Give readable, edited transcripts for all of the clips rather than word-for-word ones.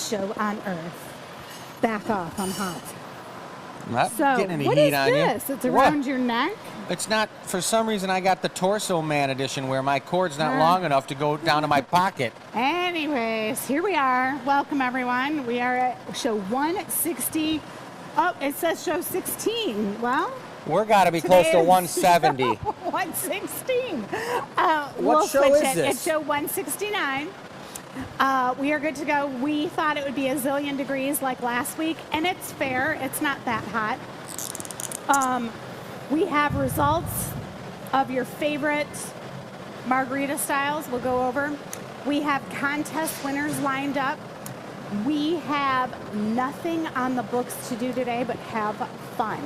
show on earth. Back off, I'm hot. I'm not So, getting any what heat is on this? you. It's around your neck? It's not, for some reason I got the Torso Man edition where my cord's not long enough to go down to my pocket. Anyways, here we are. Welcome, everyone. We are at show 160. Oh, it says show 16. Well, We're got to be close to 170. 116. What show is this? It's show 169. We are good to go. We thought it would be a zillion degrees like last week, and it's fair. It's not that hot. We have results of your favorite margarita styles we'll go over. We have contest winners lined up. We have nothing on the books to do today but have fun.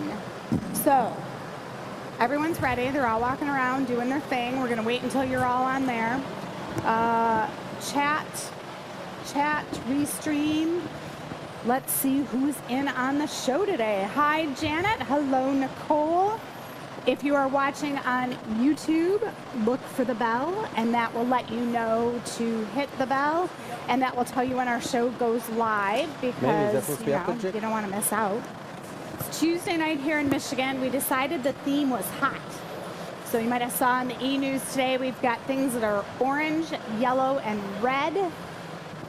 So, everyone's ready. They're all walking around doing their thing. We're going to wait until you're all on there. Chat, restream. Let's see who's in on the show today. Hi, Janet. Hello, Nicole. If you are watching on YouTube, look for the bell, and that will let you know to hit the bell, and that will tell you when our show goes live, because you don't want to miss out. It's Tuesday night here in Michigan. We decided the theme was hot. So you might have saw in the e-news today, we've got things that are orange, yellow, and red.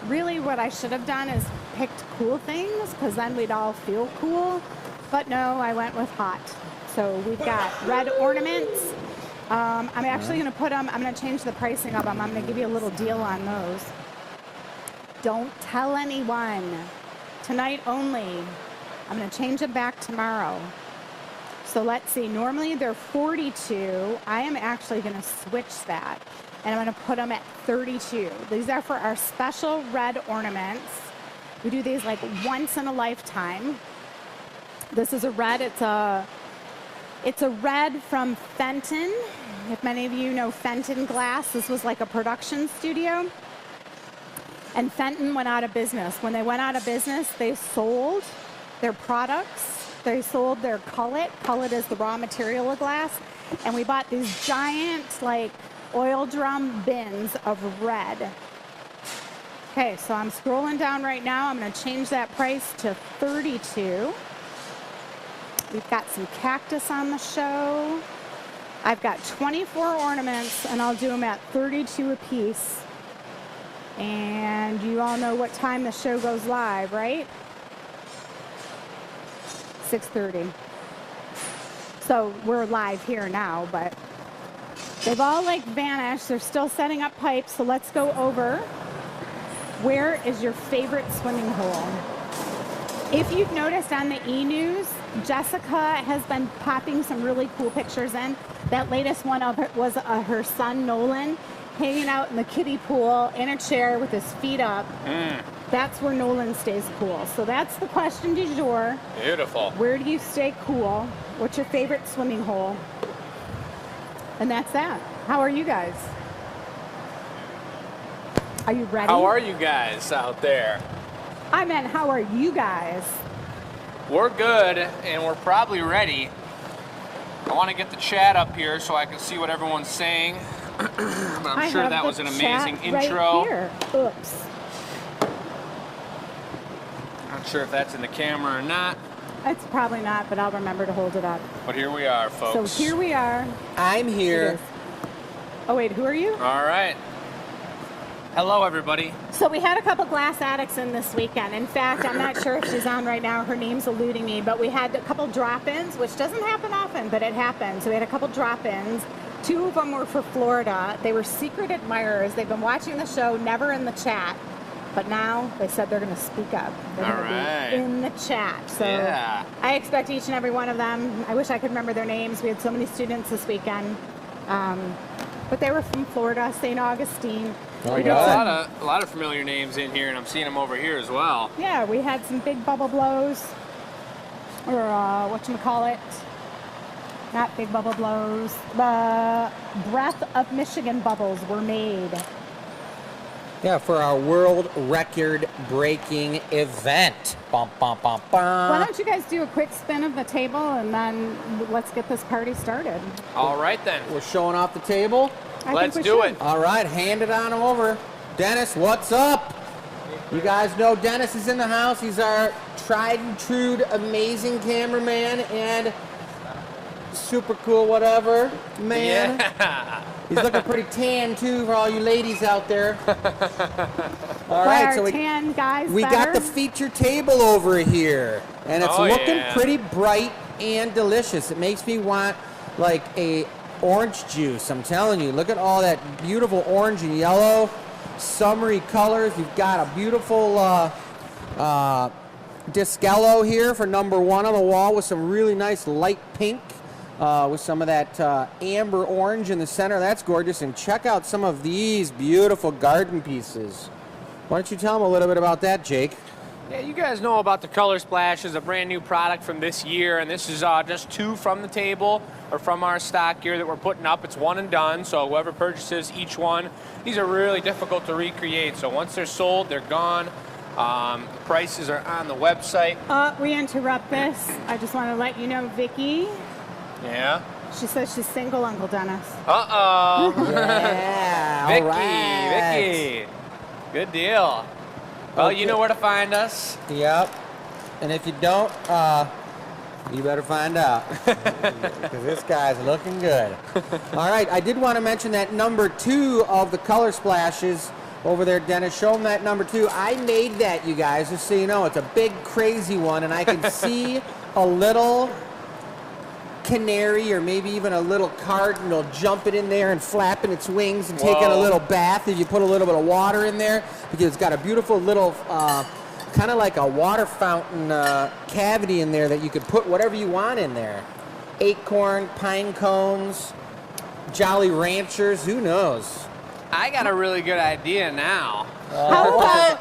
Really what I should have done is picked cool things, because then we'd all feel cool. But no, I went with hot. So we've got red ornaments. I'm actually going to put them, I'm going to change the pricing of them. I'm going to give you a little deal on those. Don't tell anyone. Tonight only. I'm going to change them back tomorrow. So let's see. Normally they're 42. I am actually going to switch that. And I'm going to put them at 32. These are for our special red ornaments. We do these like once in a lifetime. This is a red. It's a red from Fenton. If many of you know Fenton Glass, this was like a production studio. And Fenton went out of business. When they went out of business, they sold their products. They sold their cullet. Cullet is the raw material of glass. And we bought these giant, like, oil drum bins of red. Okay, so I'm scrolling down right now. I'm going to change that price to 32. We've got some cactus on the show. I've got 24 ornaments, and I'll do them at 32 a piece. And you all know what time the show goes live, right? 6:30. So we're live here now, but they've all like vanished. They're still setting up pipes, so let's go over. Where is your favorite swimming hole? If you've noticed on the e-news, Jessica has been popping some really cool pictures in. That latest one of it was her son, Nolan, hanging out in the kiddie pool in a chair with his feet up. That's where Nolan stays cool. So that's the question du jour. Beautiful. Where do you stay cool? What's your favorite swimming hole? And that's that. How are you guys? Are you ready? How are you guys out there? I meant, how are you guys? We're good, and we're probably ready. I want to get the chat up here so I can see what everyone's saying. But I'm sure that was an amazing intro. Right here. Oops. Not sure if that's in the camera or not. It's probably not, but I'll remember to hold it up. But here we are, folks. So here we are. I'm here. Oh, wait, who are you? All right. Hello, everybody. So we had a couple glass addicts in this weekend. In fact, I'm not sure if she's on right now. Her name's eluding me. But we had a couple drop-ins, which doesn't happen often, but it happened. So we had a couple drop-ins. 2 of them were for Florida. They were secret admirers. They've been watching the show, never in the chat. But now they said they're going to speak up. They're going to be in the chat. So yeah. I expect each and every one of them. I wish I could remember their names. We had so many students this weekend. But they were from Florida, St. Augustine. Oh, we got a lot of familiar names in here, and I'm seeing them over here as well. Yeah, we had some big bubble blows, or whatchamacallit. Not big bubble blows. The Breath of Michigan bubbles were made. Yeah, for our world record-breaking event. Bum, bum, bum, bum. Why don't you guys do a quick spin of the table, and then let's get this party started. All right, then. We're showing off the table. Let's do it. All right, hand it on over. Dennis, what's up? You guys know Dennis is in the house. He's our tried and true, amazing cameraman and super cool whatever man. Yeah. He's looking pretty tan too for all you ladies out there. All right, so tan guys we got the feature table over here, and it's looking pretty bright and delicious. It makes me want like a orange juice. I'm telling you, look at all that beautiful orange and yellow, summery colors. You've got a beautiful Discello here for number 1 on the wall with some really nice light pink. With some of that amber orange in the center. That's gorgeous. And check out some of these beautiful garden pieces. Why don't you tell them a little bit about that, Jake? Yeah, you guys know about the Color Splash is a brand new product from this year, and this is just 2 from the table or from our stock here that we're putting up. It's one and done, so whoever purchases each one, these are really difficult to recreate. So once they're sold, they're gone. Prices are on the website. We interrupt this. I just want to let you know, Vicky. Yeah. She says she's single, Uncle Dennis. Uh-oh. Yeah. Vicky, all right. Vicky. Good deal. Well, Okay. you know where to find us. Yep. And if you don't, you better find out. Because this guy's looking good. All right. I did want to mention that number 2 of the Color Splashes over there, Dennis. Show them that number 2. I made that, you guys, just so you know. It's a big, crazy one, and I can see a little canary or maybe even a little cardinal jumping in there and flapping its wings and taking a little bath if you put a little bit of water in there, because it's got a beautiful little kind of like a water fountain cavity in there that you could put whatever you want in there. Acorn, pine cones, Jolly Ranchers, who knows? I got a really good idea now. How about,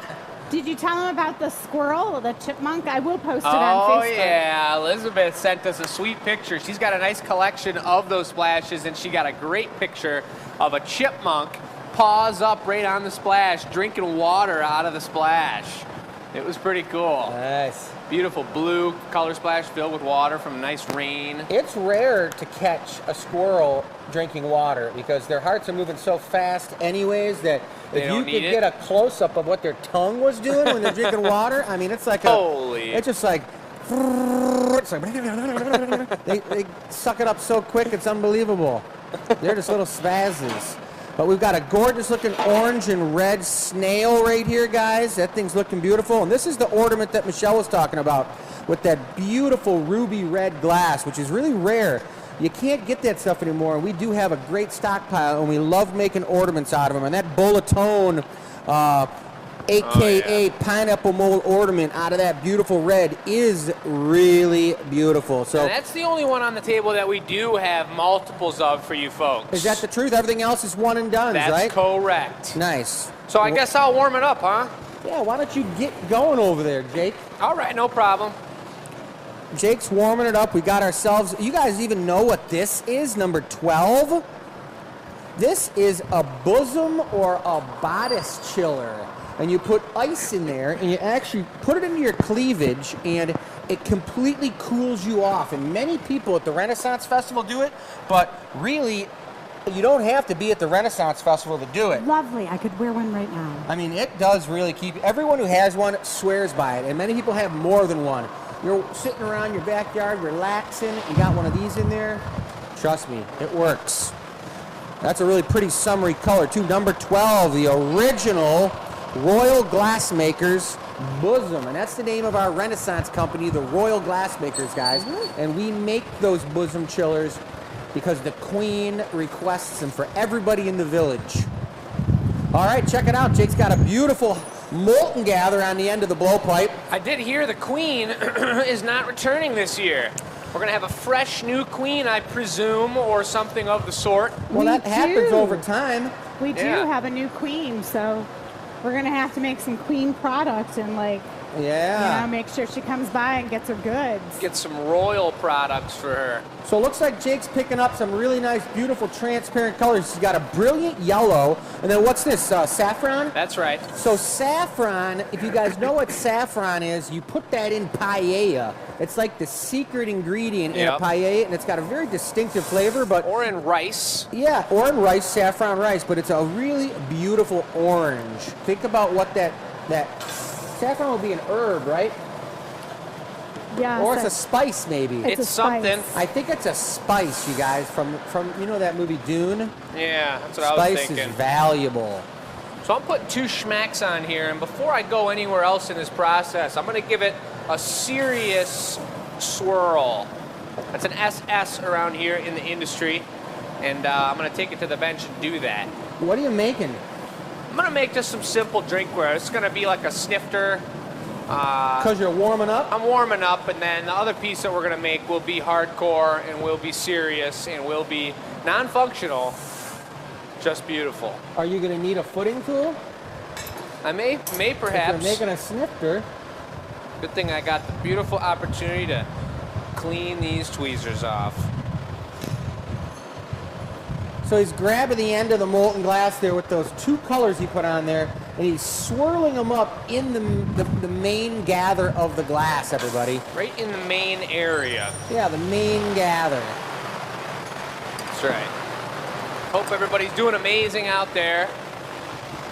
did you tell him about the squirrel, the chipmunk? I will post it on Facebook. Oh, yeah. Elizabeth sent us a sweet picture. She's got a nice collection of those splashes, and she got a great picture of a chipmunk paws up right on the splash, drinking water out of the splash. It was pretty cool. Nice. Beautiful blue color splash filled with water from nice rain. It's rare to catch a squirrel drinking water because their hearts are moving so fast anyways that if you could get a close-up of what their tongue was doing when they're drinking water, I mean, it's like it's just like, it's like they suck it up so quick, it's unbelievable. They're just little spazzes. But we've got a gorgeous looking orange and red snail right here, guys. That thing's looking beautiful. And this is the ornament that Michelle was talking about with that beautiful ruby red glass, which is really rare. You can't get that stuff anymore. And we do have a great stockpile, and we love making ornaments out of them. And that Bulletone, a.k.a. pineapple mold ornament out of that beautiful red is really beautiful. So and that's the only one on the table that we do have multiples of for you folks. Is that the truth? Everything else is one and done, right? That's correct. Nice. So I guess I'll warm it up, huh? Yeah, why don't you get going over there, Jake? All right, no problem. Jake's warming it up. We got ourselves, you guys even know what this is, number 12? This is a bosom or a bodice chiller. And you put ice in there, and you actually put it into your cleavage, and it completely cools you off. And many people at the Renaissance Festival do it, but really, you don't have to be at the Renaissance Festival to do it. Lovely. I could wear one right now. I mean, it does really keep, everyone who has one swears by it, and many people have more than one. You're sitting around your backyard, relaxing, you got one of these in there, trust me, it works. That's a really pretty summery color, too. Number 12, the original Royal Glassmakers Bosom, and that's the name of our Renaissance company, the Royal Glassmakers, guys. And we make those bosom chillers because the Queen requests them for everybody in the village. All right, check it out. Jake's got a beautiful molten gather on the end of the blowpipe. I did hear the Queen is not returning this year. We're going to have a fresh new Queen, I presume, or something of the sort. Well, that happens over time. We do have a new queen, so we're going to have to make some queen products and, like, you know, make sure she comes by and gets her goods. Get some royal products for her. So it looks like Jake's picking up some really nice, beautiful, transparent colors. He's got a brilliant yellow. And then what's this, saffron? That's right. So saffron, if you guys know what saffron is, you put that in paella. It's like the secret ingredient in a paella, and it's got a very distinctive flavor. But or in rice. Yeah, or in rice, saffron rice. But it's a really beautiful orange. Think about what that saffron would be an herb, right? Yeah. Or it's a spice, maybe. It's a something. spice. I think it's a spice, you guys, from you know that movie Dune? Yeah, that's what I was thinking. Spice is valuable. So I'm putting 2 schmacks on here, and before I go anywhere else in this process, I'm going to give it a serious swirl. That's an SS around here in the industry, and I'm going to take it to the bench and do that. What are you making? I'm going to make just some simple drinkware. It's going to be like a snifter. Because you're warming up? I'm warming up, and then the other piece that we're going to make will be hardcore, and will be serious, and will be non-functional. Just beautiful. Are you going to need a footing tool? I may perhaps. If you're making a snifter. Good thing I got the beautiful opportunity to clean these tweezers off. So he's grabbing the end of the molten glass there with those 2 colors he put on there, and he's swirling them up in the main gather of the glass, everybody. Right in the main area. Yeah, the main gather. That's right. Hope everybody's doing amazing out there.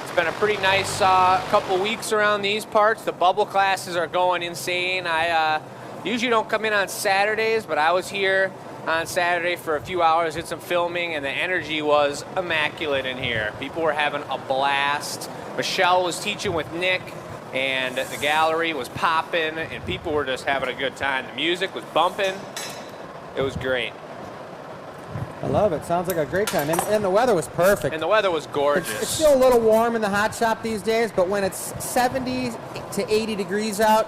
It's been a pretty nice couple weeks around these parts. The bubble classes are going insane. I usually don't come in on Saturdays, but I was here on Saturday for a few hours, did some filming, and the energy was immaculate in here. People were having a blast. Michelle was teaching with Nick, and the gallery was popping, and people were just having a good time. The music was bumping. It was great. I love it. Sounds like a great time. And the weather was perfect. And the weather was gorgeous. It's still a little warm in the hot shop these days, but when it's 70 to 80 degrees out,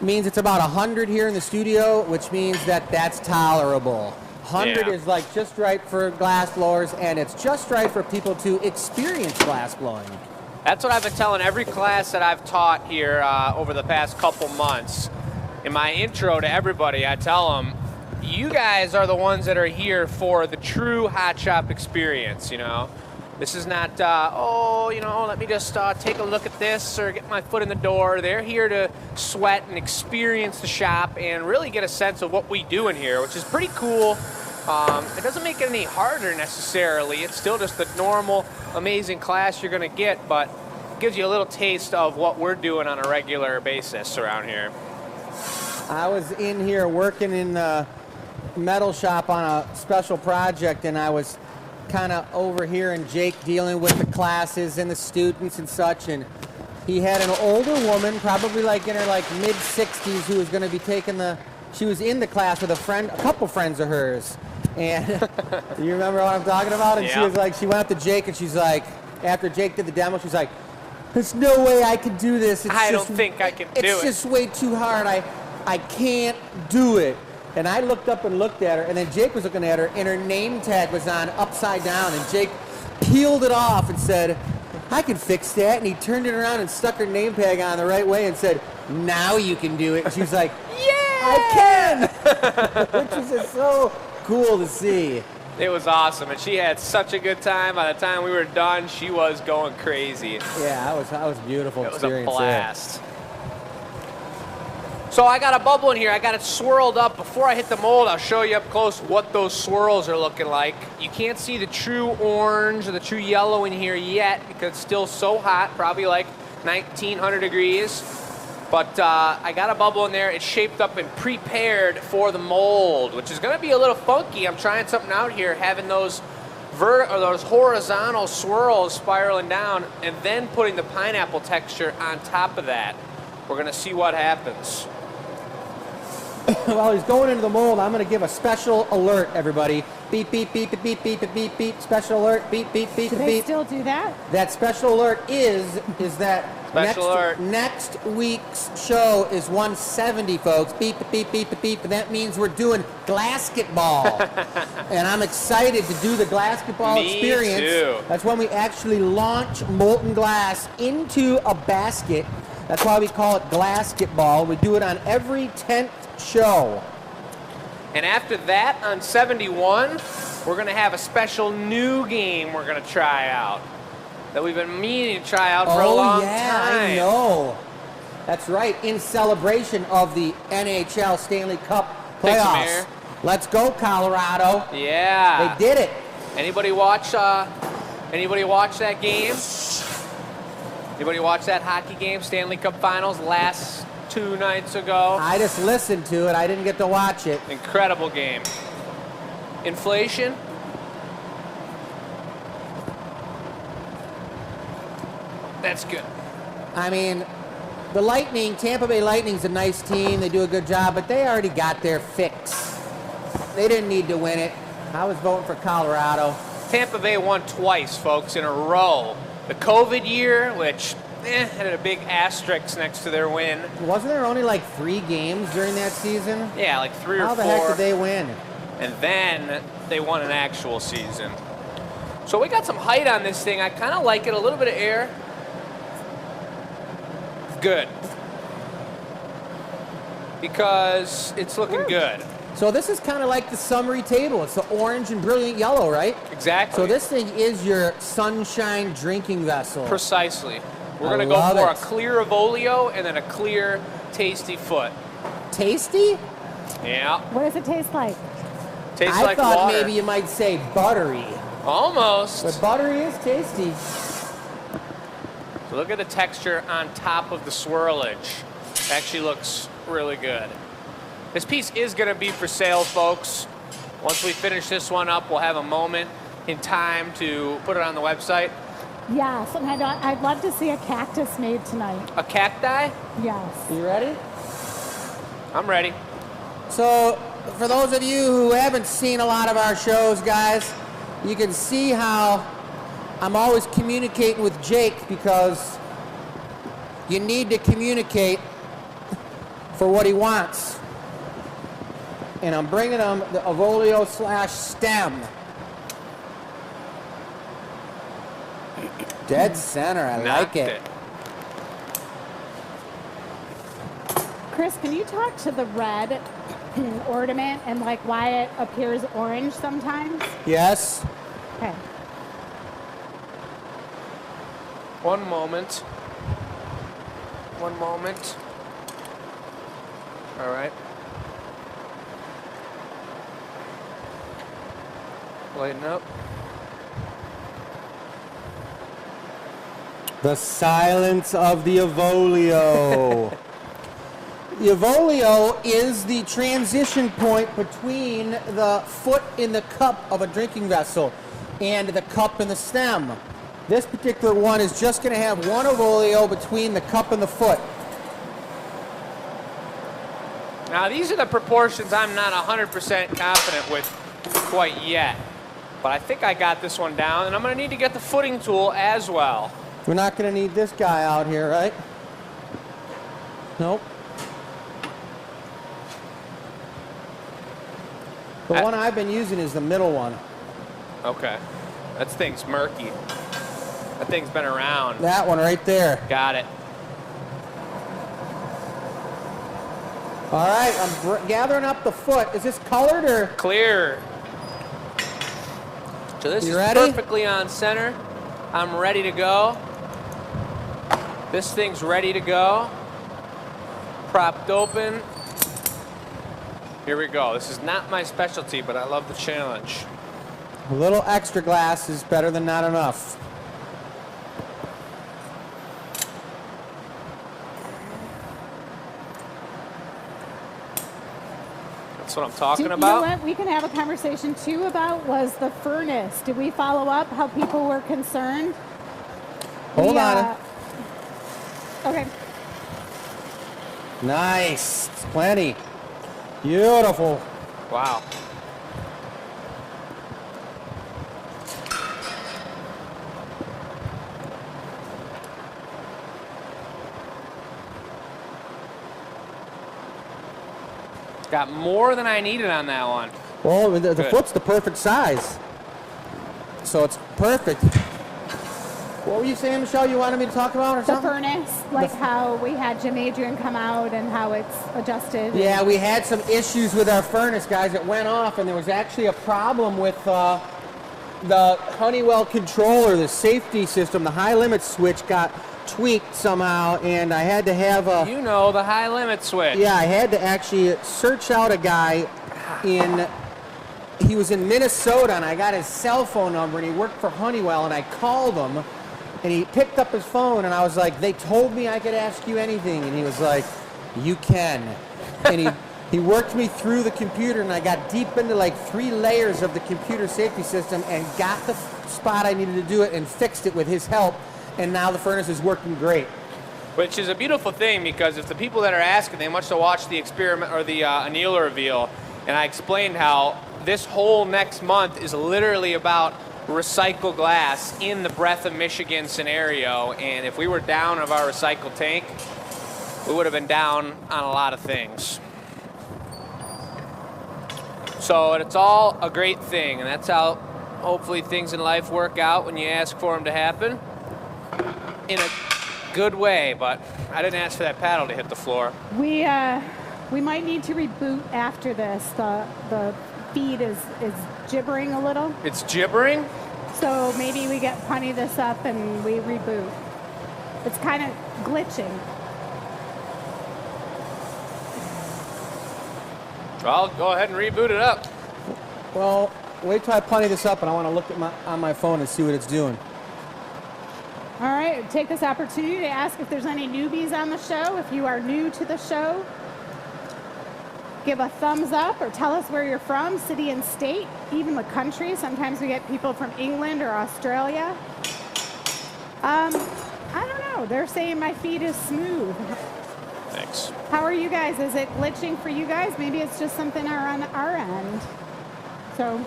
means it's about 100 here in the studio, which means that's tolerable. 100 is like just right for glass blowers, and it's just right for people to experience glass blowing. That's what I've been telling every class that I've taught here over the past couple months. In my intro to everybody, I tell them, you guys are the ones that are here for the true hot shop experience, you know? This is not, let me just take a look at this or get my foot in the door. They're here to sweat and experience the shop and really get a sense of what we do in here, which is pretty cool. It doesn't make it any harder necessarily. It's still just the normal, amazing class you're going to get, but it gives you a little taste of what we're doing on a regular basis around here. I was in here working in the metal shop on a special project, and I was kind of overhearing Jake dealing with the classes and the students and such, and he had an older woman, probably like in her mid-60s, who was going to be taking she was in the class with a couple friends of hers, and you remember what I'm talking about? And yeah. she went up to Jake, and she's like, after Jake did the demo, she's like, there's no way I can do this. I don't think I can do it. It's just way too hard. I can't do it. And I looked up and looked at her, and then Jake was looking at her, and her name tag was on upside down, and Jake peeled it off and said, I can fix that. And he turned it around and stuck her name tag on the right way and said, now you can do it. And she was like, yeah, I can! Which is just so cool to see. It was awesome, and she had such a good time. By the time we were done, she was going crazy. Yeah, that was a beautiful experience. It was a blast. So I got a bubble in here. I got it swirled up. Before I hit the mold, I'll show you up close what those swirls are looking like. You can't see the true orange or the true yellow in here yet because it's still so hot, probably like 1900 degrees. But I got a bubble in there. It's shaped up and prepared for the mold, which is going to be a little funky. I'm trying something out here, having those horizontal swirls spiraling down and then putting the pineapple texture on top of that. We're going to see what happens. While he's going into the mold, I'm going to give a special alert, everybody. Beep, beep, beep, beep, beep, beep, beep, beep. Special alert, beep, beep, beep, beep. Do they still do that? That special alert is that alert. Next week's show is 170, folks. Beep, beep, beep, beep, beep. And that means we're doing glasketball. And I'm excited to do the glasketball experience. Me too. That's when we actually launch molten glass into a basket. That's why we call it glasketball. We do it on every 10th show. And after that, on 71, we're going to have a special new game we're going to try out that we've been meaning to try out for a long time. I know. That's right. In celebration of the NHL Stanley Cup playoffs. Let's go, Colorado. Yeah. They did it. Anybody watch that game? Anybody watch that hockey game, Stanley Cup Finals, last 2 nights ago? I just listened to it. I didn't get to watch it. Incredible game. Inflation? That's good. I mean, the Lightning, Tampa Bay Lightning's a nice team. They do a good job, but they already got their fix. They didn't need to win it. I was voting for Colorado. Tampa Bay won twice, folks, in a row. The COVID year, which had a big asterisk next to their win. Wasn't there only like 3 games during that season? Yeah, like 3 or 4. How the heck did they win? And then they won an actual season. So we got some height on this thing. I kind of like it. A little bit of air. Good. Because it's looking good. So this is kind of like the summary table. It's the orange and brilliant yellow, right? Exactly. So this thing is your sunshine drinking vessel. Precisely. We're going to go for a clear Avolio and then a clear Tasty Foot. Tasty? Yeah. What does it taste like? Tastes like I thought water. maybe you might say buttery. Almost. But buttery is tasty. So look at the texture on top of the swirlage. It actually looks really good. This piece is going to be for sale, folks. Once we finish this one up, we'll have a moment in time to put it on the website. Yes, and I'd love to see a cactus made tonight. A cacti? Yes. You ready? I'm ready. So, for those of you who haven't seen a lot of our shows, guys, you can see how I'm always communicating with Jake because you need to communicate for what he wants. And I'm bringing him the Avolio / stem. Dead center, I like it. Chris, can you talk to the red ornament and like why it appears orange sometimes? Yes. Okay. One moment. One moment. All right. Lighten up. The silence of the Avolio. The Avolio is the transition point between the foot in the cup of a drinking vessel and the cup and the stem. This particular one is just going to have one Avolio between the cup and the foot. Now these are the proportions I'm not 100% confident with quite yet. But I think I got this one down, and I'm going to need to get the footing tool as well. We're not going to need this guy out here, right? Nope. The one I've been using is the middle one. Okay. That thing's murky. That thing's been around. That one right there. Got it. All right, I'm gathering up the foot. Is this colored or? Clear. So this is perfectly on center. I'm ready to go. This thing's ready to go. Propped open. Here we go. This is not my specialty, but I love the challenge. A little extra glass is better than not enough. That's what I'm talking about. You know what we can have a conversation too about was the furnace. Did we follow up how people were concerned? Hold on. Okay. Nice. It's plenty. Beautiful. Wow. Got more than I needed on that one. Well, the foot's the perfect size. So it's perfect. What were you saying, Michelle, you wanted me to talk about or something? The furnace, like how we had Jim Adrian come out and how it's adjusted. Yeah, we had some issues with our furnace, guys. It went off, and there was actually a problem with the Honeywell controller, the safety system. The high limit switch got tweaked somehow, and I had to have a... You know, the high limit switch. Yeah, I had to actually search out a guy he was in Minnesota, and I got his cell phone number, and he worked for Honeywell, and I called him, And he picked up his phone, and I was like, they told me I could ask you anything. And he was like, you can. And he worked me through the computer, and I got deep into like 3 layers of the computer safety system and got the spot I needed to do it and fixed it with his help. And now the furnace is working great. Which is a beautiful thing, because if the people that are asking, they must have watched the experiment or the annealer reveal, and I explained how this whole next month is literally about recycle glass in the Breath of Michigan scenario, and if we were down of our recycle tank, we would have been down on a lot of things. So it's all a great thing, and that's how hopefully things in life work out when you ask for them to happen in a good way. But I didn't ask for that paddle to hit the floor. We might need to reboot after this. The feed is gibbering a little. It's gibbering? So maybe we get punny this up and we reboot. It's kind of glitching. Well, go ahead and reboot it up. Well, wait till I punny this up, and I want to look at on my phone and see what it's doing. All right, take this opportunity to ask if there's any newbies on the show. If you are new to the show, give a thumbs up or tell us where you're from, city and state, even the country. Sometimes we get people from England or Australia. I don't know. They're saying my feed is smooth. Thanks. How are you guys? Is it glitching for you guys? Maybe it's just something on our end. So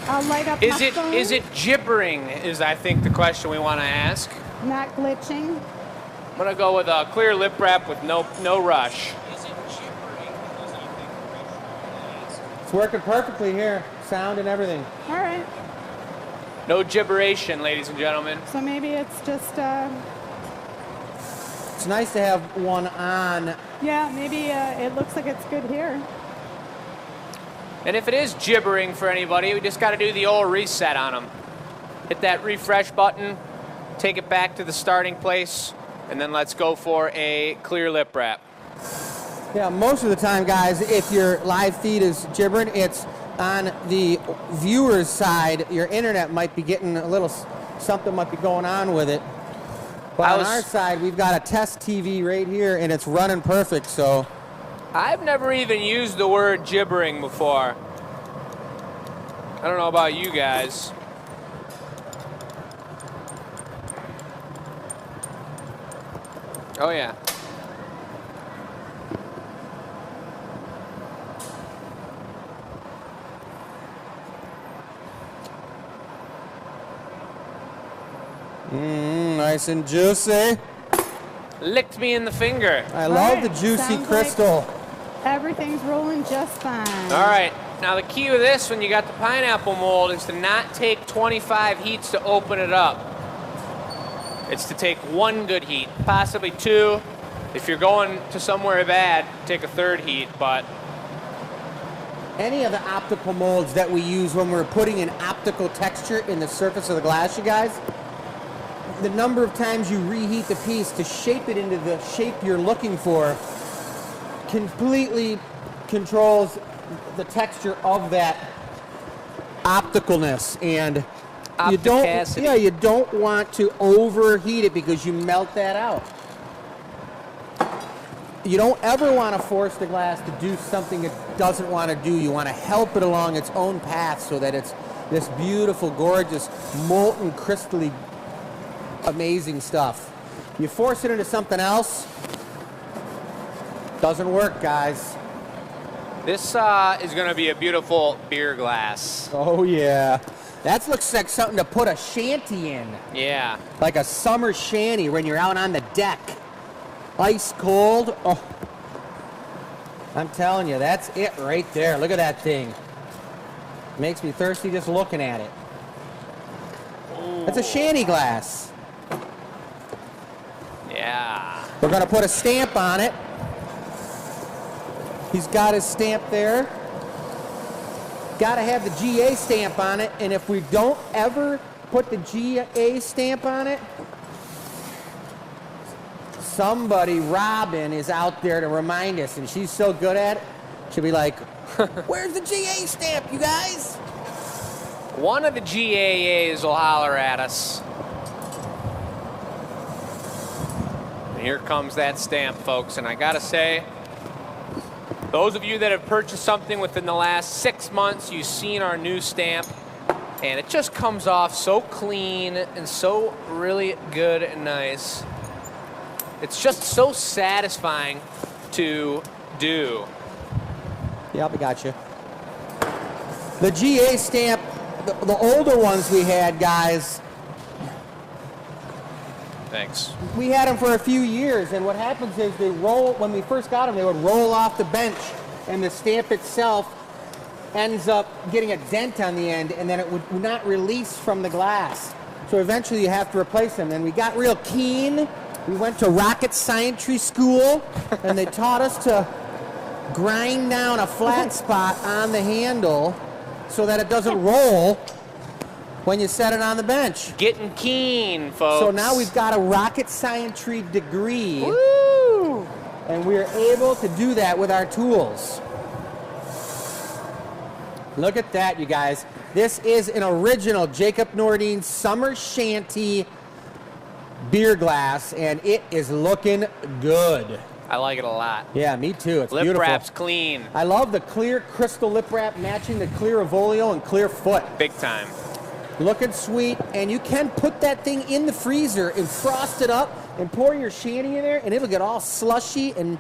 I'll light up my phone. Is it gibbering is, I think, the question we want to ask. Not glitching. I'm going to go with a clear lip wrap with no rush. Is it gibbering? It's working perfectly here. Sound and everything. All right. No gibberation, ladies and gentlemen. So maybe it's just... It's nice to have one on. Yeah, maybe it looks like it's good here. And if it is gibbering for anybody, we just got to do the old reset on them. Hit that refresh button, take it back to the starting place, and then let's go for a clear lip wrap. Yeah, most of the time, guys, if your live feed is gibbering, it's on the viewer's side. Your internet might be getting a little, something might be going on with it. But on our side, we've got a test TV right here, and it's running perfect, so. I've never even used the word gibbering before. I don't know about you guys. Oh, yeah. Nice and juicy. Licked me in the finger. I love the juicy crystal. Like everything's rolling just fine. All right. Now the key with this, when you got the pineapple mold, is to not take 25 heats to open it up. It's to take 1 good heat, possibly 2. If you're going to somewhere bad, take a 3rd heat, but... Any of the optical molds that we use when we're putting an optical texture in the surface of the glass, you guys, the number of times you reheat the piece to shape it into the shape you're looking for completely controls the texture of that opticalness. And you don't want to overheat it because you melt that out. You don't ever want to force the glass to do something it doesn't want to do. You want to help it along its own path so that it's this beautiful, gorgeous, molten, crystally amazing stuff. You force it into something else, doesn't work, guys. This is going to be a beautiful beer glass. Oh, yeah. That looks like something to put a shanty in. Yeah. Like a summer shanty when you're out on the deck. Ice cold. Oh. I'm telling you, that's it right there. Look at that thing. Makes me thirsty just looking at it. Ooh. It's a shanty glass. Yeah. We're going to put a stamp on it. He's got his stamp there. Got to have the GA stamp on it. And if we don't ever put the GA stamp on it, somebody, Robin, is out there to remind us. And she's so good at it. She'll be like, where's the GA stamp, you guys? One of the GAAs will holler at us. And here comes that stamp, folks. And I gotta say, those of you that have purchased something within the last 6 months, you've seen our new stamp. And it just comes off so clean and so really good and nice. It's just so satisfying to do. Yep, I got you. The GA stamp, the older ones we had, guys. Thanks. We had them for a few years, and what happens is they roll, when we first got them, they would roll off the bench, and the stamp itself ends up getting a dent on the end, and then it would not release from the glass. So eventually you have to replace them. And we got real keen. We went to rocket scientry school, and they taught us to grind down a flat spot on the handle so that it doesn't roll when you set it on the bench. Getting keen, folks. So now we've got a rocket scientry degree. Woo! And we're able to do that with our tools. Look at that, you guys. This is an original Jacob Nordine Summer Shanty beer glass, and it is looking good. I like it a lot. Yeah, me too. It's lip beautiful. wrap's clean. I love the clear crystal lip wrap matching the clear Avolio and clear foot. Big time. Looking sweet, and you can put that thing in the freezer and frost it up and pour your shanty in there, and it'll get all slushy, and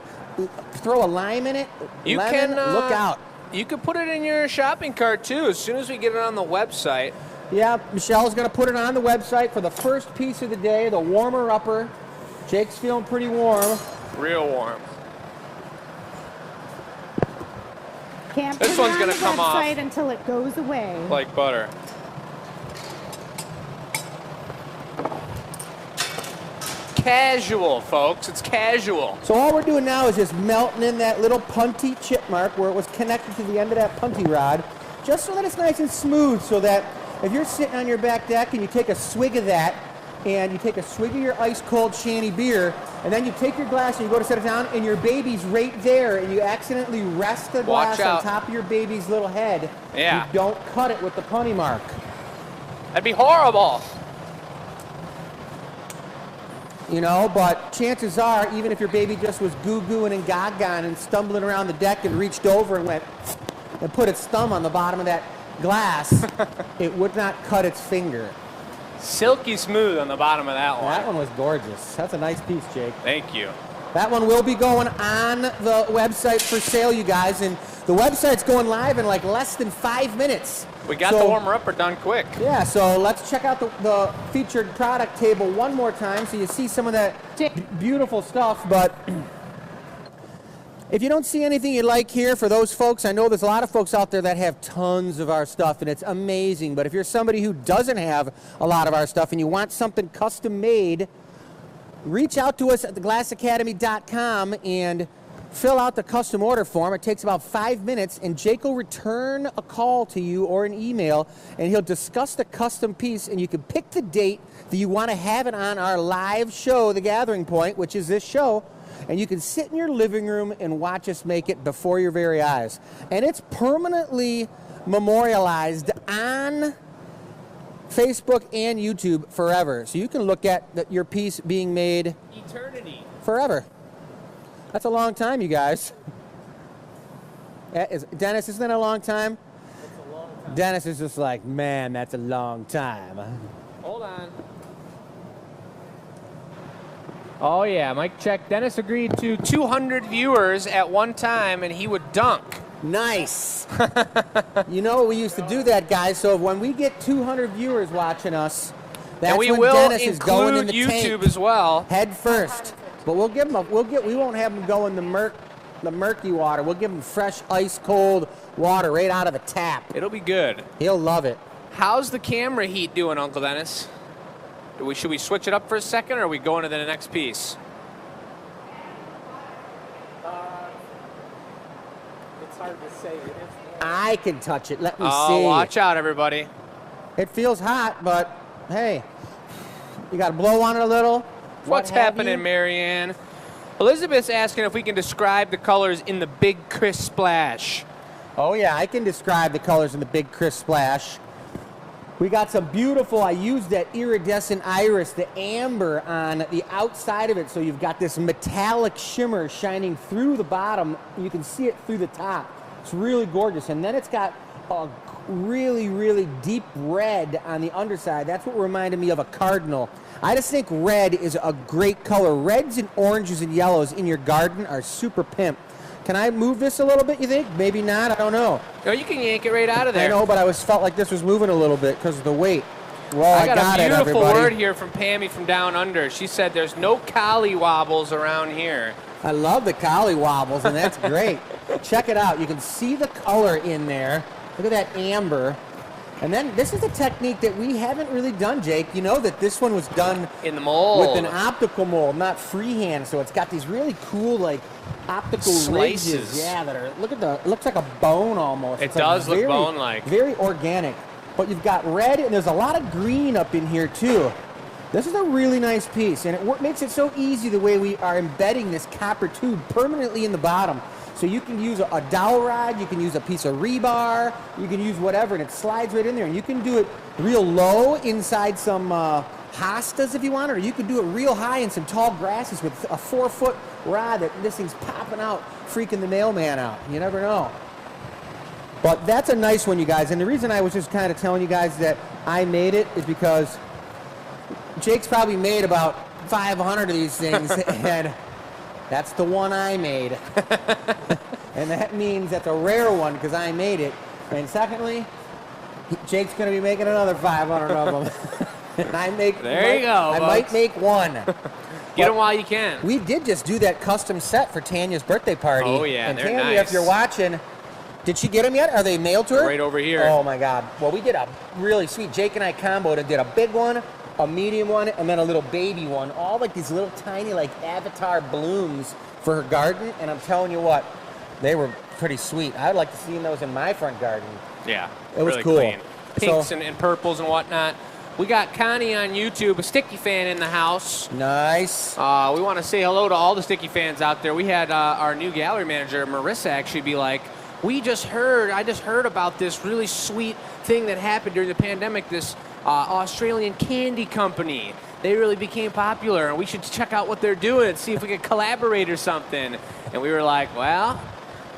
throw a lime in it. You Lemon, can look out. You could put it in your shopping cart too as soon as we get it on the website. Yeah, Michelle's going to put it on the website for the first piece of the day, the warmer-upper. Jake's feeling pretty warm. Real warm. Can't This put it one's on gonna the come off website until it goes away. like butter. Casual, folks. It's casual. So all we're doing now is just melting in that little punty chip mark where it was connected to the end of that punty rod, just so that it's nice and smooth, so that if you're sitting on your back deck and you take a swig of that, and you take a swig of your ice-cold shanty beer, and then you take your glass and you go to set it down, and your baby's right there, and you accidentally rest the glass on top of your baby's little head. Yeah. You don't cut it with the punty mark. That'd be horrible. You know, but chances are, even if your baby just was goo-gooing and gaga and stumbling around the deck and reached over and went and put its thumb on the bottom of that glass, it would not cut its finger. Silky smooth on the bottom of that one. That one was gorgeous. That's a nice piece, Jake. Thank you. That one will be going on the website for sale, you guys, and the website's going live in like less than 5 minutes. We got the warmer-upper done quick. Yeah, so let's check out the featured product table one more time so you see some of that beautiful stuff. But if you don't see anything you like here, for those folks, I know there's a lot of folks out there that have tons of our stuff, and it's amazing. But if you're somebody who doesn't have a lot of our stuff and you want something custom made, reach out to us at theglassacademy.com and fill out the custom order form. It takes about 5 minutes, and Jake will return a call to you or an email, and he'll discuss the custom piece, and you can pick the date that you want to have it on our live show, The Gathering Point, which is this show, and you can sit in your living room and watch us make it before your very eyes. And it's permanently memorialized on Facebook and YouTube forever. So you can look at your piece being made Eternity. forever. That's a long time, you guys. Dennis, isn't that a long time? That's a long time. Dennis is just like, man, that's a long time. Hold on. Oh, yeah, Mike check. Dennis agreed to 200 viewers at one time, and he would dunk. Nice. You know, we used to do that, guys. So when we get 200 viewers watching us, that's and we when will Dennis is going in the YouTube tank as well. head first. But we'll give him we won't have him go in the murky water. We'll give him fresh, ice cold water right out of the tap. It'll be good. He'll love it. How's the camera heat doing, Uncle Dennis? Should we switch it up for a second, or are we going to the next piece? It's hard to say. It is I can touch it. Let me see. Oh, watch out, everybody. It feels hot, but hey, you got to blow on it a little. What's happening, Marianne? Elizabeth's asking if we can describe the colors in the Big Crisp Splash. Oh, yeah, I can describe the colors in the Big Crisp Splash. We got some beautiful, I used that iridescent iris, the amber on the outside of it, so you've got this metallic shimmer shining through the bottom. You can see it through the top. It's really gorgeous. And then it's got a really, really deep red on the underside. That's what reminded me of a cardinal. I just think red is a great color. Reds and oranges and yellows in your garden are super pimp. Can I move this a little bit, you think? Maybe not, I don't know. No, you can yank it right out of there. I know, but I always felt like this was moving a little bit because of the weight. Well, I got a it, beautiful everybody. word here from Pammy from down under. She said there's no collie wobbles around here. I love the collie wobbles, and that's great. Check it out. You can see the color in there. Look at that amber. And then this is a technique that we haven't really done, Jake. You know that this one was done in the mold with an optical mold, not freehand. So it's got these really cool, like, optical slices. ridges. Yeah, that are, look at the, it looks like a bone almost. It does look bone-like. Very organic. But you've got red, and there's a lot of green up in here, too. This is a really nice piece, and it makes it so easy the way we are embedding this copper tube permanently in the bottom. So you can use a dowel rod, you can use a piece of rebar, you can use whatever, and it slides right in there. And you can do it real low inside some hostas if you want, or you can do it real high in some tall grasses with a 4-foot rod that this thing's popping out, freaking the mailman out. You never know. But that's a nice one, you guys. And the reason I was just kind of telling you guys that I made it is because Jake's probably made about 500 of these things, and that's the one I made. And that means that's a rare one because I made it. And secondly, Jake's going to be making another 500 of them. And I might make one. Get them while you can. We did just do that custom set for Tanya's birthday party. Oh, yeah, and they're Tanya, nice. if you're watching, did she get them yet? Are they mailed to her? Right over here. Oh, my God. Well, we did a really sweet, Jake and I comboed and did a big one, a medium one, and then a little baby one. All like these little tiny, like, avatar blooms for her garden. And I'm telling you what, they were pretty sweet. I'd like to see those in my front garden. Yeah, it was really cool. Clean. Pinks and purples and whatnot. We got Connie on YouTube, a Sticky fan in the house. Nice. We want to say hello to all the Sticky fans out there. We had our new gallery manager, Marissa, actually be like, I just heard about this really sweet thing that happened during the pandemic, this Australian candy company. They really became popular, and we should check out what they're doing and see if we can collaborate or something. And we were like, well,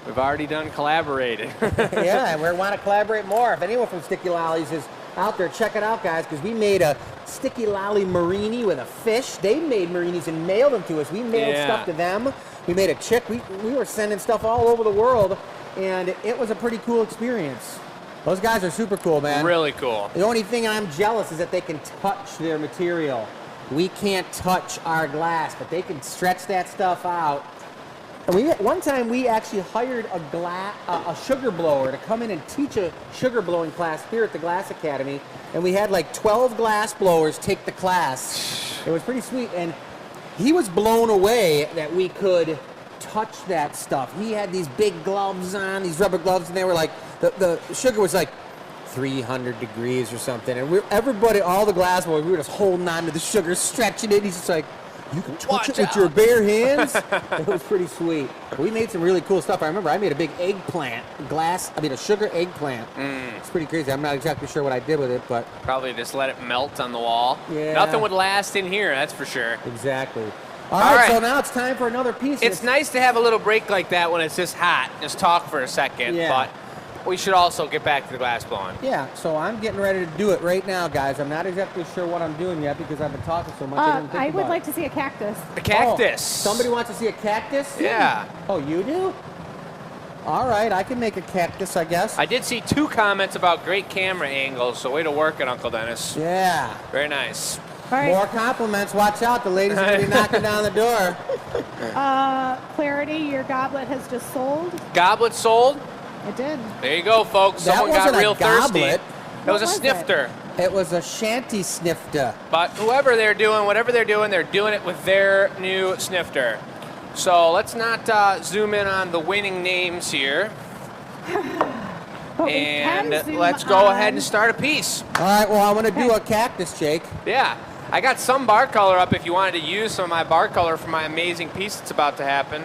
we've already done collaborated. Yeah, and we want to collaborate more. If anyone from Sticky Lollies is out there, check it out, guys, because we made a Sticky Lolly Marini with a fish. They made Marinis and mailed them to us. We mailed stuff to them. We made a chick. We were sending stuff all over the world, and it was a pretty cool experience. Those guys are super cool, man. Really cool. The only thing I'm jealous is that they can touch their material. We can't touch our glass, but they can stretch that stuff out. And one time we actually hired a sugar blower to come in and teach a sugar blowing class here at the Glass Academy, and we had like 12 glass blowers take the class. It was pretty sweet, and he was blown away that we could touch that stuff. He had these big gloves on, these rubber gloves, and they were like, the sugar was like 300 degrees or something, and everybody, all the glass blowers, we were just holding on to the sugar, stretching it. He's just like, you can touch it with your bare hands. It was pretty sweet. We made some really cool stuff. I remember I made a big eggplant, a sugar eggplant. It's pretty crazy. I'm not exactly sure what I did with it, but probably just let it melt on the wall. Yeah. Nothing would last in here, that's for sure. Exactly. All right, so now it's time for another piece. It's nice to have a little break like that when it's this hot. Just talk for a second, but we should also get back to the glass blowing. Yeah, so I'm getting ready to do it right now, guys. I'm not exactly sure what I'm doing yet because I've been talking so much. I would like to see a cactus. A cactus. Oh, somebody wants to see a cactus? Yeah. Oh, you do? All right, I can make a cactus, I guess. I did see 2 comments about great camera angles, so way to work it, Uncle Dennis. Yeah. Very nice. All right. More compliments. Watch out. The ladies are going to be knocking down the door. Clarity, your goblet has just sold. Goblet sold? It did. There you go, folks. Someone got real thirsty. It was a snifter. It was a shanty snifter. But whatever they're doing it with their new snifter. So let's not zoom in on the winning names here. And let's go ahead and start a piece. All right, well, I'm going to do a cactus, Jake. Yeah. I got some bar color up if you wanted to use some of my bar color for my amazing piece that's about to happen.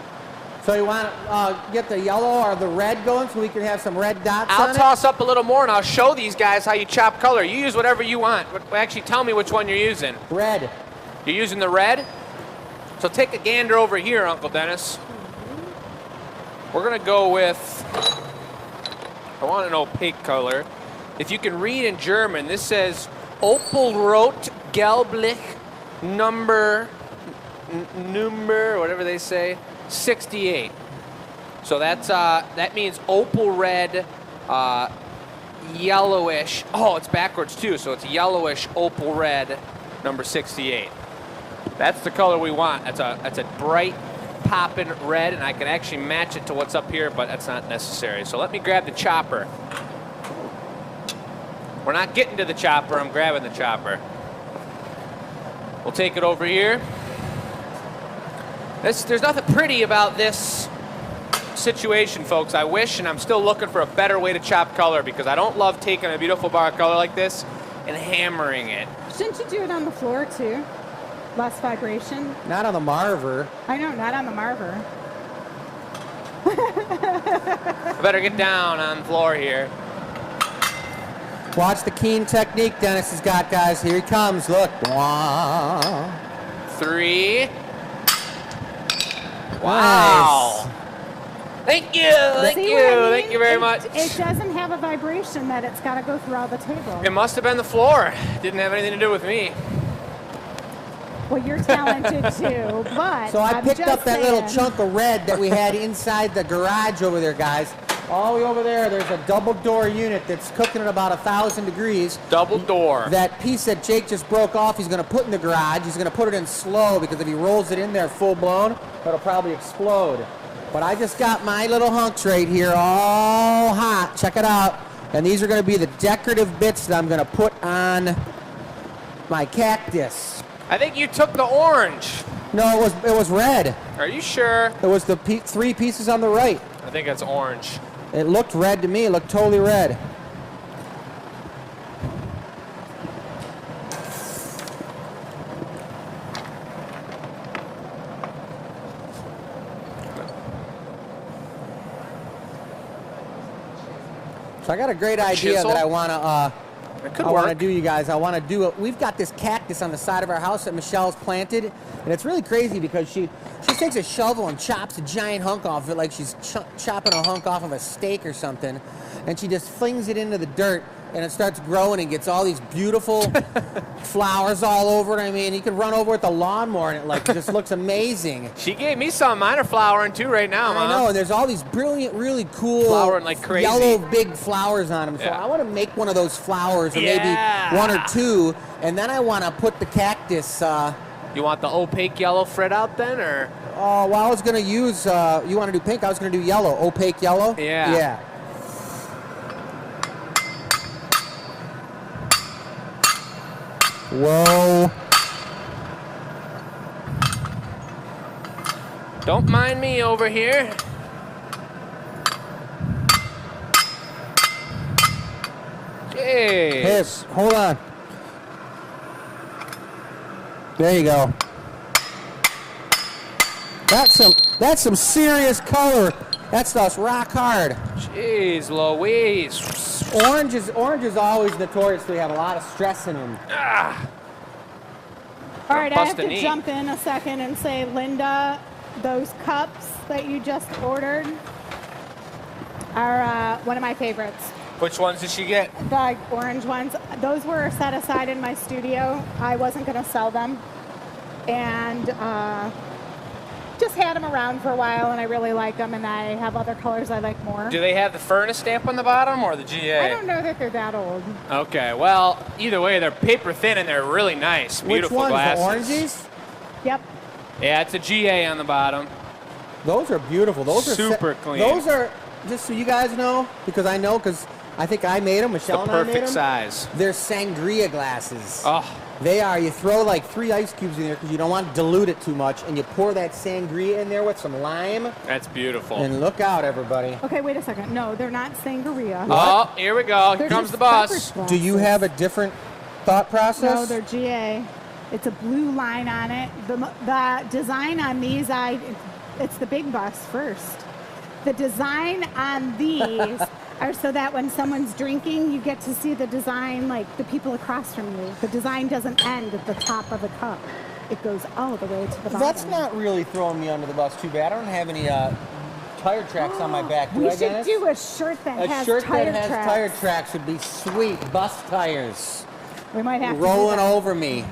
So you want to get the yellow or the red going so we can have some red dots on I'll it? toss up a little more and I'll show these guys how you chop color. You use whatever you want. Actually, tell me which one you're using. Red. You're using the red? So take a gander over here, Uncle Dennis. We're gonna go with, I want an opaque color. If you can read in German, this says Opal Red Gelblich number, whatever they say, 68. So that's that means opal red, yellowish. Oh, it's backwards too. So it's yellowish opal red, number 68. That's the color we want. That's a bright, poppin' red, and I can actually match it to what's up here, but that's not necessary. So let me grab the chopper. We're not getting to the chopper. I'm grabbing the chopper. We'll take it over here. There's nothing pretty about this situation, folks. I wish, and I'm still looking for a better way to chop color because I don't love taking a beautiful bar of color like this and hammering it. Shouldn't you do it on the floor too? Less vibration. Not on the Marver. I know, not on the Marver. I better get down on the floor here. Watch the keen technique Dennis has got, guys. Here he comes. Look. 3. Wow. Nice. Thank you. Thank See you. what I mean? Thank you very much. It doesn't have a vibration that it's got to go throughout the table. It must have been the floor. Didn't have anything to do with me. Well, you're talented too, but So I picked up that little saying. chunk of red that we had inside the garage over there, guys. All the way over there, there's a double door unit that's cooking at about 1,000 degrees. Double door. That piece that Jake just broke off, he's going to put in the garage. He's going to put it in slow because if he rolls it in there full blown, it'll probably explode. But I just got my little hunks right here, all hot. Check it out. And these are going to be the decorative bits that I'm going to put on my cactus. I think you took the orange. No, it was red. Are you sure? It was the 3 pieces on the right. I think that's orange. It looked red to me. It looked totally red. So I got a great idea Chisel? that I want to It could I want to work. do, you guys. I want to do it. We've got this cactus on the side of our house that Michelle's planted, and it's really crazy because she takes a shovel and chops a giant hunk off of it like she's chopping a hunk off of a steak or something, and she just flings it into the dirt, and it starts growing and gets all these beautiful flowers all over it. I mean, you could run over with the lawnmower, and it just looks amazing. She gave me some. Mine are flowering too right now, Mom. I know, and there's all these brilliant, really cool Flowering like crazy. yellow big flowers on them. So Yeah. I want to make one of those flowers, or Yeah. maybe 1 or 2, and then I want to put the cactus. You want the opaque yellow Fred out then, or? Well, I was gonna use. You want to do pink? I was gonna do yellow, opaque yellow. Yeah. Yeah. Whoa. Don't mind me over here. Jeez. Hey, hold on. There you go. That's some serious color. That stuff's rock hard. Jeez Louise. Orange is always notoriously have a lot of stress in them. All right, I have Busting to knee. jump in a second and say, Linda, those cups that you just ordered are one of my favorites. Which ones did she get? The orange ones. Those were set aside in my studio. I wasn't going to sell them. And just had them around for a while, and I really like them, and I have other colors I like more. Do they have the furnace stamp on the bottom or the GA? I don't know that they're that old. Okay, well, either way, they're paper thin and they're really nice. Beautiful Which ones? glasses. The oranges? Yep. Yeah, it's a GA on the bottom. Those are beautiful. Those are Super clean. Those are, just so you guys know, because I think I made them. The Michelle and I made perfect them. size. They're Sangria glasses. Oh, They are. You throw like 3 ice cubes in there because you don't want to dilute it too much, and you pour that sangria in there with some lime, that's beautiful. and look out, everybody. Okay, wait a second. No, they're not sangria. Oh, here we go. Here They're comes just the bus. beverage glasses. Do you have a different thought process? No, they're GA. It's a blue line on it. The design on these, it's the big bus first. The design on these are so that when someone's drinking, you get to see the design, like the people across from you. The design doesn't end at the top of the cup. It goes all the way to the bottom. That's not really throwing me under the bus too bad. I don't have any tire tracks on my back. We should do a shirt that has tire tracks. Tire tracks would be sweet. Bus tires. We might have rolling to do that. over me.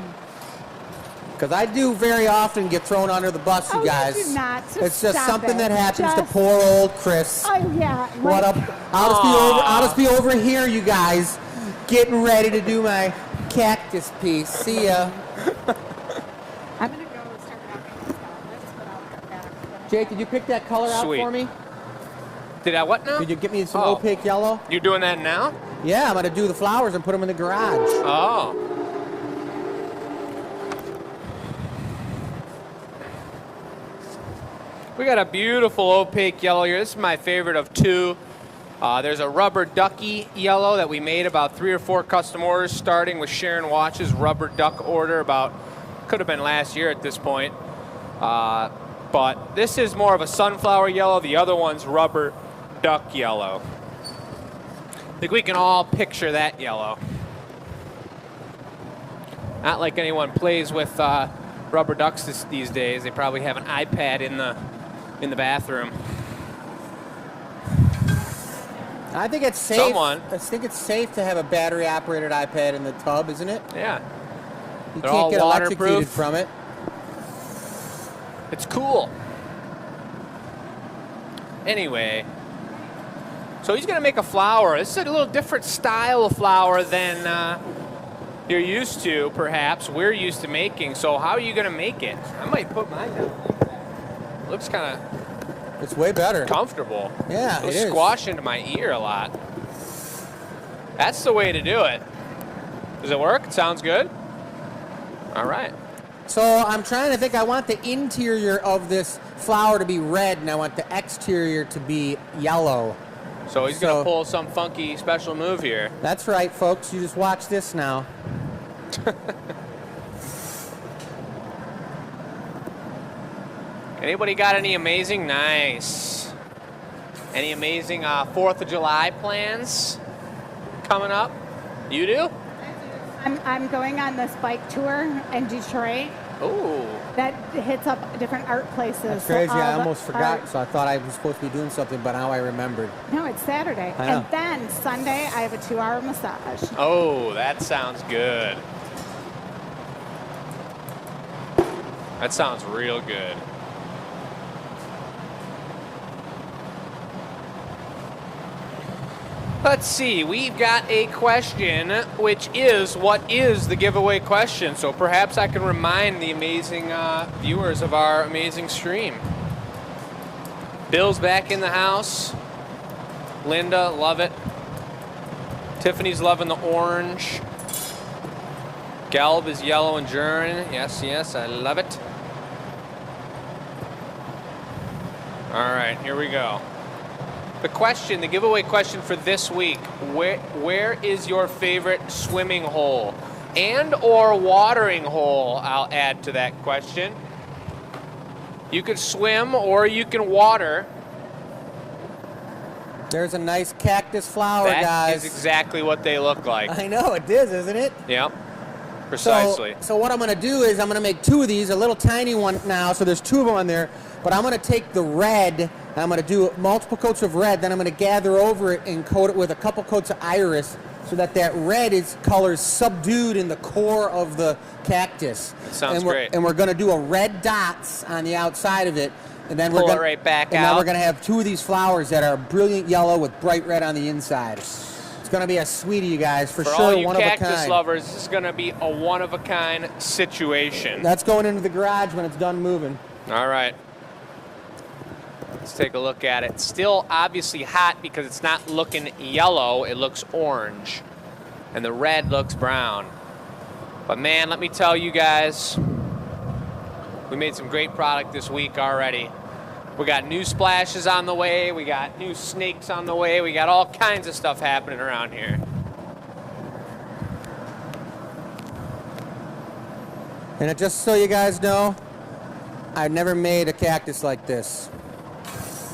Because I do very often get thrown under the bus, you guys. You do not. It's just something that happens to poor old Chris. Oh yeah. What up? I'll just be over here, you guys, getting ready to do my cactus piece. See ya. I'm gonna go start wrapping this up, but I'll come back. Jake, did you pick that color out for me? Did I what now? Did you get me some opaque yellow? You're doing that now? Yeah, I'm gonna do the flowers and put them in the garage. Oh. We got a beautiful opaque yellow here. This is my favorite of two. There's a rubber ducky yellow that we made about 3 or 4 custom orders, starting with Sharon Watch's rubber duck order about, could have been last year at this point. But this is more of a sunflower yellow. The other one's rubber duck yellow. I think we can all picture that yellow. Not like anyone plays with rubber ducks these days. They probably have an iPad in the bathroom. I think it's safe. I think it's safe to have a battery-operated iPad in the tub, isn't it? Yeah. You They're can't all get electrocuted waterproof from it. It's cool. Anyway, so he's going to make a flower. This is a little different style of flower than you're used to, perhaps. We're used to making. So how are you going to make it? I might put mine down. Looks kind of... It's way better. Comfortable. Yeah, It'll it is. squash into my ear a lot. That's the way to do it. Does it work? It sounds good? All right. So I'm trying to think. I want the interior of this flower to be red, and I want the exterior to be yellow. So he's going to pull some funky special move here. That's right, folks. You just watch this now. Anybody got any amazing? Nice. Any amazing 4th of July plans coming up? You do? I'm going on this bike tour in Detroit. Ooh. That hits up different art places. That's crazy. So I almost forgot. So I thought I was supposed to be doing something, but now I remembered. No, it's Saturday. I know. And then Sunday, I have a 2-hour massage. Oh, that sounds good. That sounds real good. Let's see, we've got a question, which is, what is the giveaway question? So perhaps I can remind the amazing viewers of our amazing stream. Bill's back in the house. Linda, love it. Tiffany's loving the orange. Gelb is yellow and German. Yes, yes, I love it. All right, here we go. The question, the giveaway question for this week, where is your favorite swimming hole and or watering hole? I'll add to that question. You can swim or you can water. There's a nice cactus flower, guys. That is exactly what they look like. I know, it is, isn't it? Yep, precisely. So what I'm going to do is I'm going to make 2 of these, a little tiny one now, so there's 2 of them on there. But I'm going to take the red, and I'm going to do multiple coats of red, then I'm going to gather over it and coat it with a couple coats of iris so that red is colors subdued in the core of the cactus. That sounds great. And we're going to do a red dots on the outside of it. And then Pull we're going it right back and out. now we're going to have 2 of these flowers that are brilliant yellow with bright red on the inside. It's going to be a sweetie, you guys, for For sure, all you one of a cactus kind. lovers, this is going to be a one-of-a-kind situation. That's going into the garage when it's done moving. All right. Let's take a look at it. Still obviously hot because it's not looking yellow, it looks orange. And the red looks brown. But man, let me tell you guys, we made some great product this week already. We got new splashes on the way, we got new snakes on the way, we got all kinds of stuff happening around here. And just so you guys know, I've never made a cactus like this.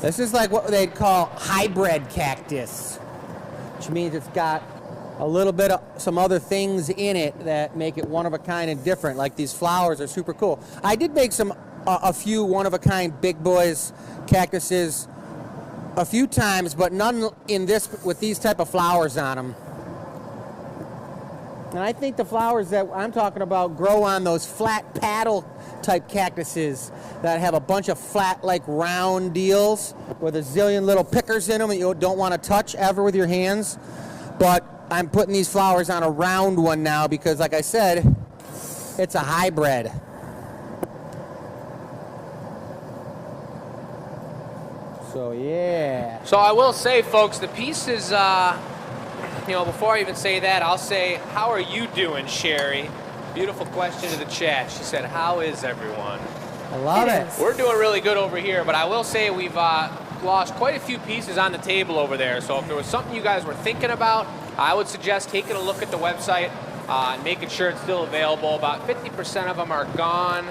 This is like what they'd call hybrid cactus, which means it's got a little bit of some other things in it that make it one of a kind and different. Like these flowers are super cool. I did make a few one of a kind big boys cactuses a few times, but none in this with these type of flowers on them. And I think the flowers that I'm talking about grow on those flat paddle type cactuses that have a bunch of flat, like round deals with a zillion little pickers in them that you don't want to touch ever with your hands. But I'm putting these flowers on a round one now because, like I said, it's a hybrid. So yeah. So I will say, folks, the piece is, you know, before I even say that, I'll say, how are you doing, Sherry? Beautiful question to the chat. She said, how is everyone? I love it. We're doing really good over here, but I will say we've lost quite a few pieces on the table over there. So if there was something you guys were thinking about, I would suggest taking a look at the website and making sure it's still available. About 50% of them are gone.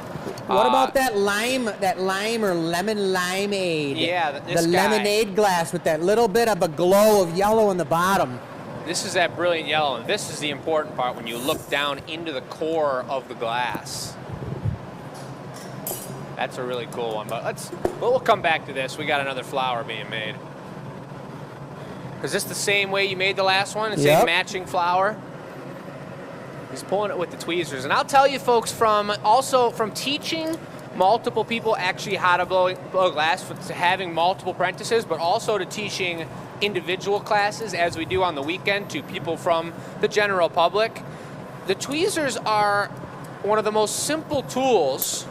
What about that lime or lemon limeade? Yeah, the lemonade glass with that little bit of a glow of yellow in the bottom. This is that brilliant yellow, and this is the important part when you look down into the core of the glass. That's a really cool one, but we'll come back to this. We got another flower being made. Is this the same way you made the last one? The same matching flower? He's pulling it with the tweezers. And I'll tell you folks, from teaching multiple people actually how to blow glass, to having multiple apprentices, but also to teaching individual classes as we do on the weekend to people from the general public. The tweezers are one of the most simple tools,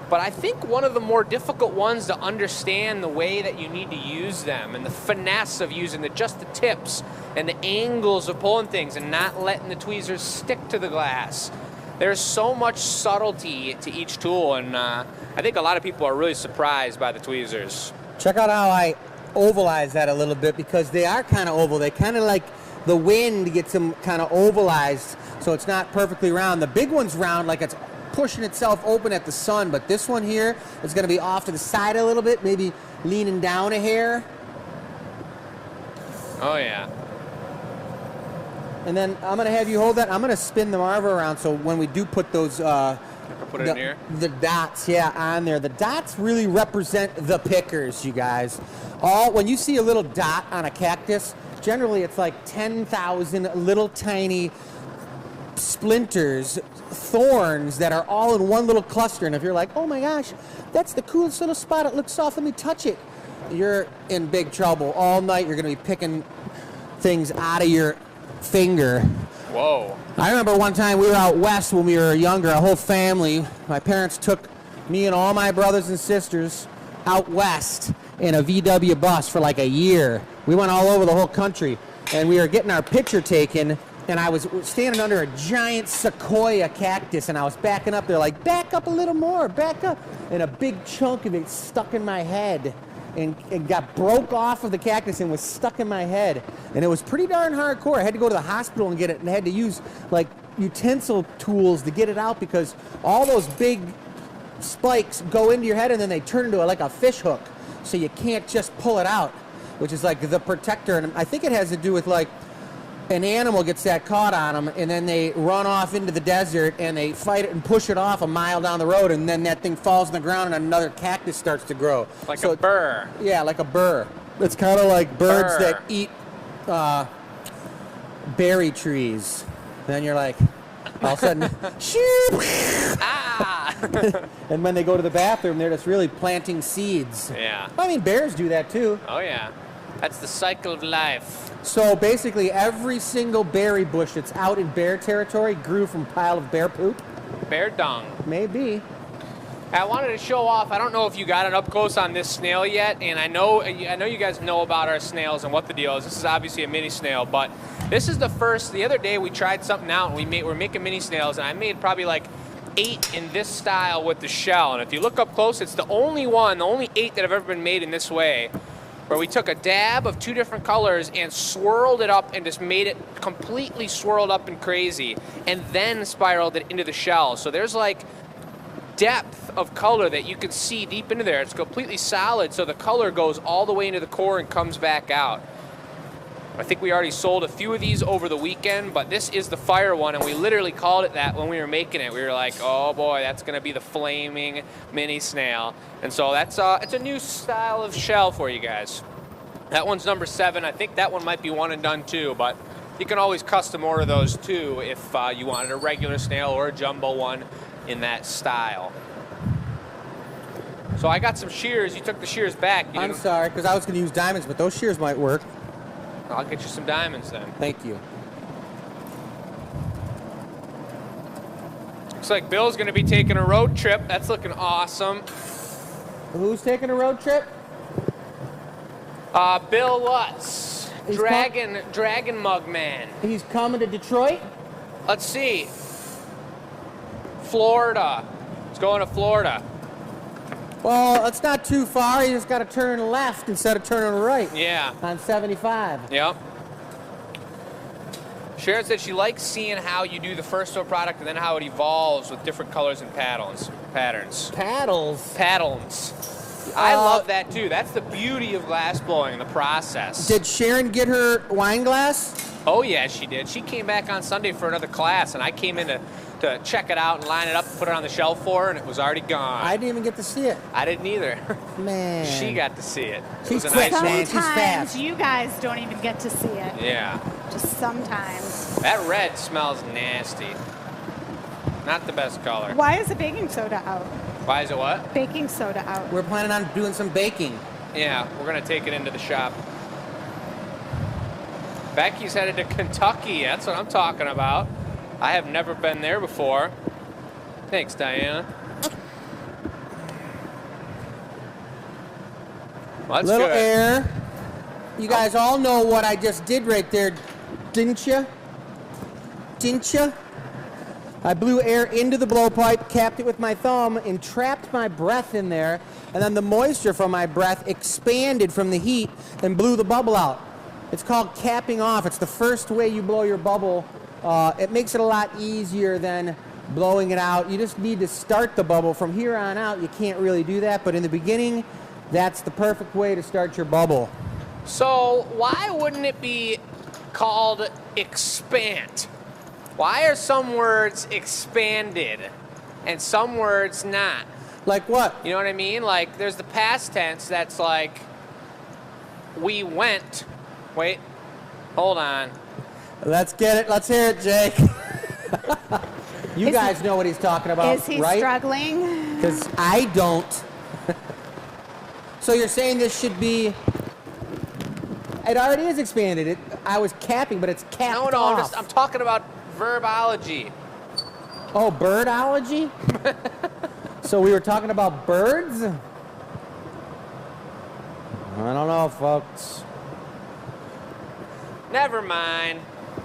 but I think one of the more difficult ones to understand the way that you need to use them and the finesse of using just the tips and the angles of pulling things and not letting the tweezers stick to the glass. There's so much subtlety to each tool, and I think a lot of people are really surprised by the tweezers. Check out how I ovalize that a little bit, because they are kind of oval. They kind of like the wind gets them kind of ovalized, so it's not perfectly round. The big one's round, like it's pushing itself open at the sun, but this one here is going to be off to the side a little bit, maybe leaning down a hair. Oh yeah. And then I'm going to have you hold that. I'm going to spin the marver around, so when we do put those put it in here? The dots, yeah, on there. The dots really represent the pickers, you guys. When you see a little dot on a cactus, generally it's like 10,000 little tiny splinters, thorns that are all in one little cluster. And if you're like, oh my gosh, that's the coolest little spot, it looks soft, let me touch it, you're in big trouble. All night you're going to be picking things out of your finger. Whoa. I remember one time we were out west when we were younger, a whole family. My parents took me and all my brothers and sisters out west in a VW bus for like a year. We went all over the whole country, and we were getting our picture taken, and I was standing under a giant sequoia cactus, and I was backing up. They're like, back up a little more, back up. And a big chunk of it stuck in my head. And it got broke off of the cactus and was stuck in my head. And it was pretty darn hardcore. I had to go to the hospital and get it, and I had to use like utensil tools to get it out, because all those big spikes go into your head and then they turn into like a fish hook. So you can't just pull it out, which is like the protector. And I think it has to do with like an animal gets that caught on them, and then they run off into the desert and they fight it and push it off a mile down the road, and then that thing falls on the ground and another cactus starts to grow. Like a burr. Yeah, like a burr. It's kind of like birds that eat berry trees. Then you're like, all of a sudden, shoop! Ah! And when they go to the bathroom, they're just really planting seeds. Yeah. I mean, bears do that too. Oh yeah. That's the cycle of life. So basically, every single berry bush that's out in bear territory grew from a pile of bear poop. Bear dung. Maybe. I wanted to show off, I don't know if you got it up close on this snail yet, and I know you guys know about our snails and what the deal is. This is obviously a mini snail, but this is the other day we tried something out, and we're making mini snails, and I made probably like 8 in this style with the shell. And if you look up close, it's the only 8 that have ever been made in this way, where we took a dab of 2 different colors and swirled it up and just made it completely swirled up and crazy, and then spiraled it into the shell. So there's like depth of color that you can see deep into there. It's completely solid, so the color goes all the way into the core and comes back out. I think we already sold a few of these over the weekend, but this is the fire one, and we literally called it that when we were making it. We were like, oh boy, that's gonna be the flaming mini snail. And so that's it's a new style of shell for you guys. That one's number 7. I think that one might be one and done too, but you can always custom order those too if you wanted a regular snail or a jumbo one in that style. So I got some shears. You took the shears back. I'm sorry, because I was gonna use diamonds, but those shears might work. I'll get you some diamonds then. Thank you. Looks like Bill's going to be taking a road trip. That's looking awesome. Who's taking a road trip? Bill Lutz, Dragon Mug Man. He's coming to Detroit? Let's see. Florida. He's going to Florida. Well, it's not too far. You just got to turn left instead of turning right. Yeah. On 75. Yep. Sharon said she likes seeing how you do the first fill product and then how it evolves with different colors and patterns. Paddles? Patterns. I love that too. That's the beauty of glass blowing, the process. Did Sharon get her wine glass? Oh yeah, she did. She came back on Sunday for another class, and I came in to check it out and line it up and put it on the shelf for her, and it was already gone. I didn't even get to see it. I didn't either. Man. She got to see it. She's It was a quick, nice man. one. She's Sometimes fast. you guys don't even get to see it. Yeah. Just sometimes. That red smells nasty. Not the best color. Why is the baking soda out? Why is it what? Baking soda out. We're planning on doing some baking. Yeah, we're going to take it into the shop. Becky's headed to Kentucky. That's what I'm talking about. I have never been there before. Thanks, Diana. Well, that's Little good. air. You guys all know what I just did right there, didn't you? Didn't you? I blew air into the blowpipe, capped it with my thumb, and trapped my breath in there, and then the moisture from my breath expanded from the heat and blew the bubble out. It's called capping off. It's the first way you blow your bubble. It makes it a lot easier than blowing it out. You just need to start the bubble. From here on out, you can't really do that, but in the beginning, that's the perfect way to start your bubble. So why wouldn't it be called expand? Why are some words expanded and some words not? Like what? You know what I mean? Like there's the past tense that's like we went. Wait, hold on. Let's get it. Let's hear it, Jake. You guys know what he's talking about, Is he right? struggling? Because I don't. So you're saying this should be... It already is expanded. I was capping, but it's capped No, off. I'm talking about verbology. Oh, birdology? So we were talking about birds? I don't know, folks. Never mind.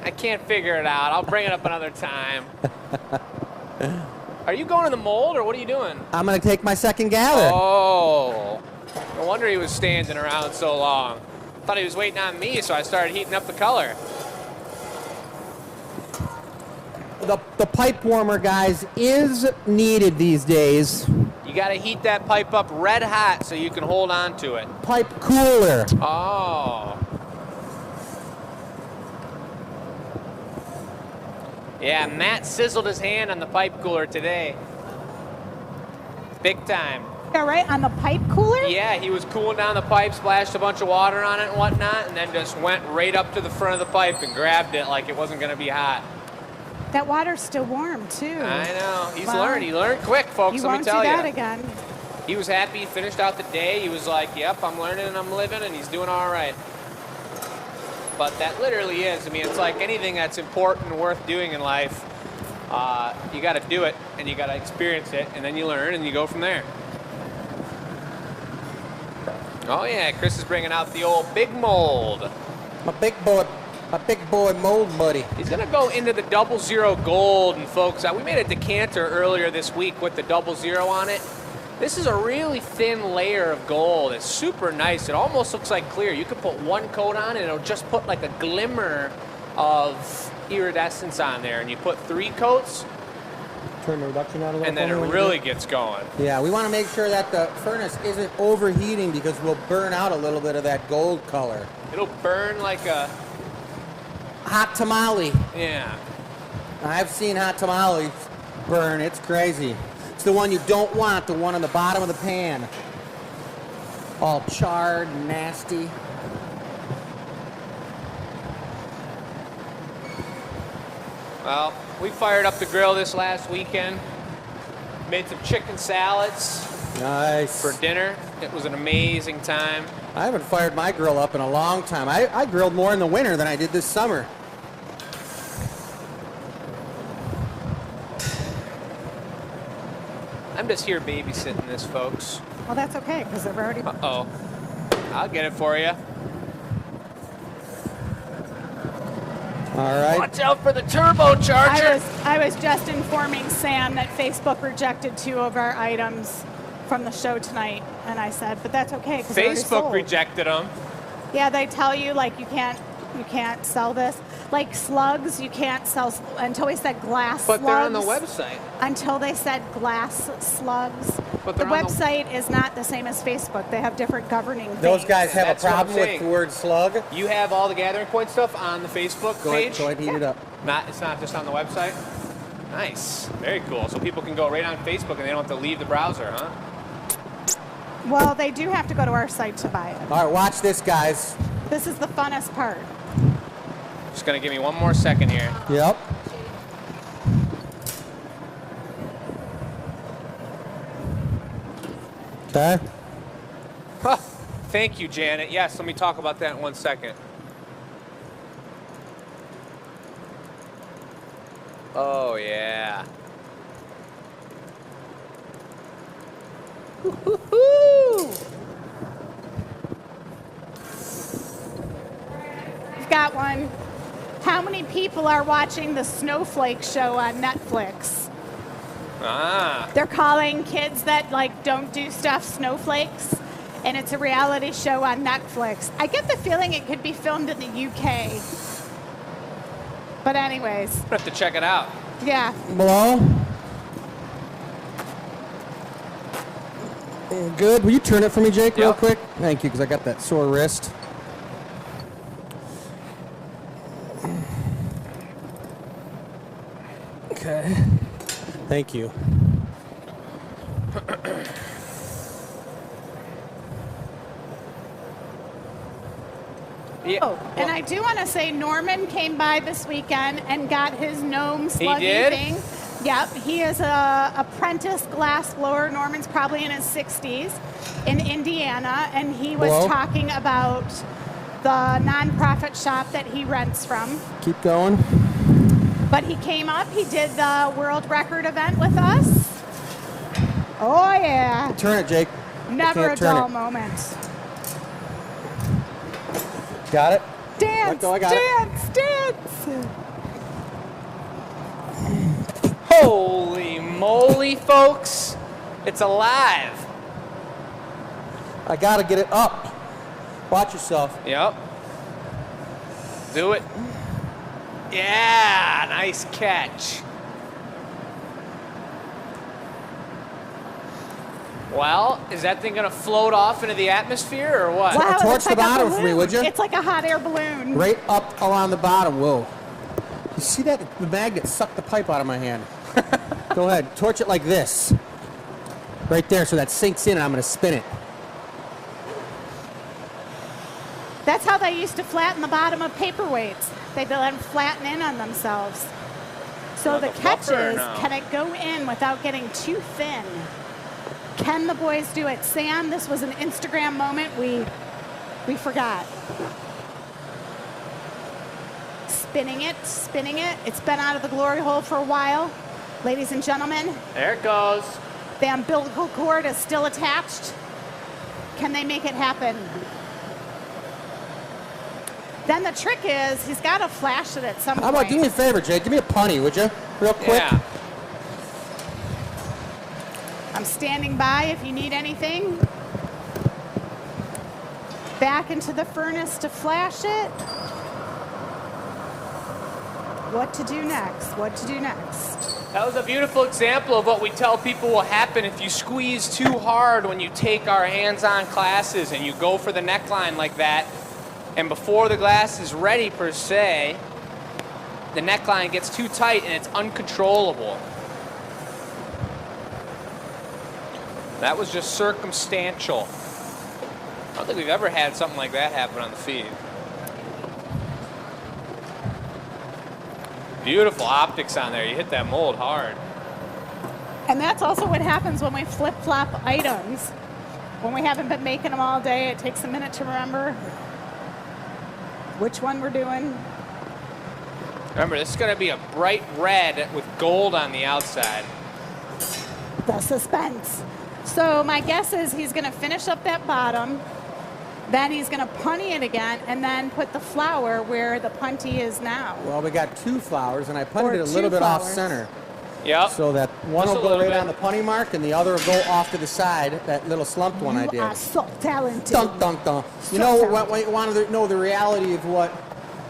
I can't figure it out. I'll bring it up another time. Are you going to the mold, or what are you doing? I'm going to take my second gather. Oh. No wonder he was standing around so long. Thought he was waiting on me, so I started heating up the color. The pipe warmer, guys, is needed these days. You got to heat that pipe up red hot so you can hold on to it. Pipe cooler. Oh. Yeah, Matt sizzled his hand on the pipe cooler today. Big time. Yeah, right, on the pipe cooler? Yeah, he was cooling down the pipe, splashed a bunch of water on it and whatnot, and then just went right up to the front of the pipe and grabbed it like it wasn't going to be hot. That water's still warm, too. I know. He's Well, learned. He learned quick, folks, You let me won't do tell that you. again. He was happy. He finished out the day. He was like, yep, I'm learning and I'm living, and he's doing all right. But that literally is. I mean, it's like anything that's important and worth doing in life. You got to do it, and you got to experience it, and then you learn, and you go from there. Oh, yeah, Chris is bringing out the old big mold. My big boy mold buddy. He's going to go into the 00 gold, and folks, we made a decanter earlier this week with the 00 on it. This is a really thin layer of gold. It's super nice. It almost looks like clear. You could put one coat on, and it'll just put like a glimmer of iridescence on there. And you put 3 coats, Turn the reduction on a little. And then it really gets going. Yeah, we want to make sure that the furnace isn't overheating because we'll burn out a little bit of that gold color. It'll burn like a hot tamale. Yeah. I've seen hot tamales burn. It's crazy. It's the one you don't want, the one on the bottom of the pan. All charred and nasty. Well, we fired up the grill this last weekend. Made some chicken salads. Nice. For dinner. It was an amazing time. I haven't fired my grill up in a long time. I grilled more in the winter than I did this summer. I'm just here babysitting this, folks. Well, that's okay, because they've already... Uh-oh. I'll get it for you. All right. Watch out for the turbocharger. I was just informing Sam that Facebook rejected 2 of our items from the show tonight, and I said, but that's okay, because Facebook rejected them. Yeah, they tell you, like, you can't sell this. Like slugs, you can't sell until we said glass slugs. But they're on the website. Until they said glass slugs. But the website is not the same as Facebook. They have different governing things. Those guys have That's a problem with the word slug. You have all the Gathering Point stuff on the Facebook page? Go ahead and heat it up. It's not just on the website? Nice. Very cool. So people can go right on Facebook and they don't have to leave the browser, huh? Well, they do have to go to our site to buy it. All right, watch this, guys. This is the funnest part. Just going to give me one more second here. Yep. Okay. Huh. Thank you, Janet. Yes, let me talk about that in 1 second. Oh, yeah. Woo-hoo-hoo! We've got one. How many people are watching the Snowflake show on Netflix? Ah. They're calling kids that like don't do stuff snowflakes, and it's a reality show on Netflix. I get the feeling it could be filmed in the UK. But anyways. I have to check it out. Yeah. Hello? Good. Will you turn it for me, Jake, real quick? Thank you, because I got that sore wrist. Okay. Thank you. Yeah. Oh, and I do want to say Norman came by this weekend and got his gnome sluggy did? thing. Yep, he is a apprentice glass blower. Norman's probably in his 60s in Indiana, and he was talking about the nonprofit shop that he rents from. Keep going. But he came up, he did the world record event with us. Oh yeah. Turn it, Jake. Never a dull moment. Got it? Dance, I got dance, dance. Holy moly, folks. It's alive. I got to get it up. Watch yourself. Yep. Do it. Yeah, nice catch. Well, is that thing going to float off into the atmosphere or what? Wow, torch the bottom for me, would you? It's like a hot air balloon. Right up along the bottom. Whoa. You see that? The magnet sucked the pipe out of my hand. Go ahead. Torch it like this. Right there, so that sinks in and I'm going to spin it. That's how they used to flatten the bottom of paperweights. They let them flatten in on themselves. So the catch is, can it go in without getting too thin? Can the boys do it? Sam, this was an Instagram moment we forgot. Spinning it, spinning it. It's been out of the glory hole for a while. Ladies and gentlemen. There it goes. The umbilical cord is still attached. Can they make it happen? Then the trick is he's got to flash it at some point. How about do me a favor, Jake? Give me a punny, would you? Real quick. Yeah. I'm standing by if you need anything. Back into the furnace to flash it. What to do next? What to do next? That was a beautiful example of what we tell people will happen if you squeeze too hard when you take our hands-on classes and you go for the neckline like that. And before the glass is ready, per se, the neckline gets too tight and it's uncontrollable. That was just circumstantial. I don't think we've ever had something like that happen on the feed. Beautiful optics on there. You hit that mold hard. And that's also what happens when we flip-flop items. When we haven't been making them all day, it takes a minute to remember which one we're doing. Remember, this is going to be a bright red with gold on the outside. The suspense. So my guess is he's going to finish up that bottom, then he's going to punty it again, and then put the flower where the punty is now. Well, we got 2 flowers, and I punted it a little bit off center. Yep. So that one will go right on the punny mark, and the other will go off to the side, that little slumped one I did. You are so talented. Dun, dun, dun. You know, what you want to know, the reality of what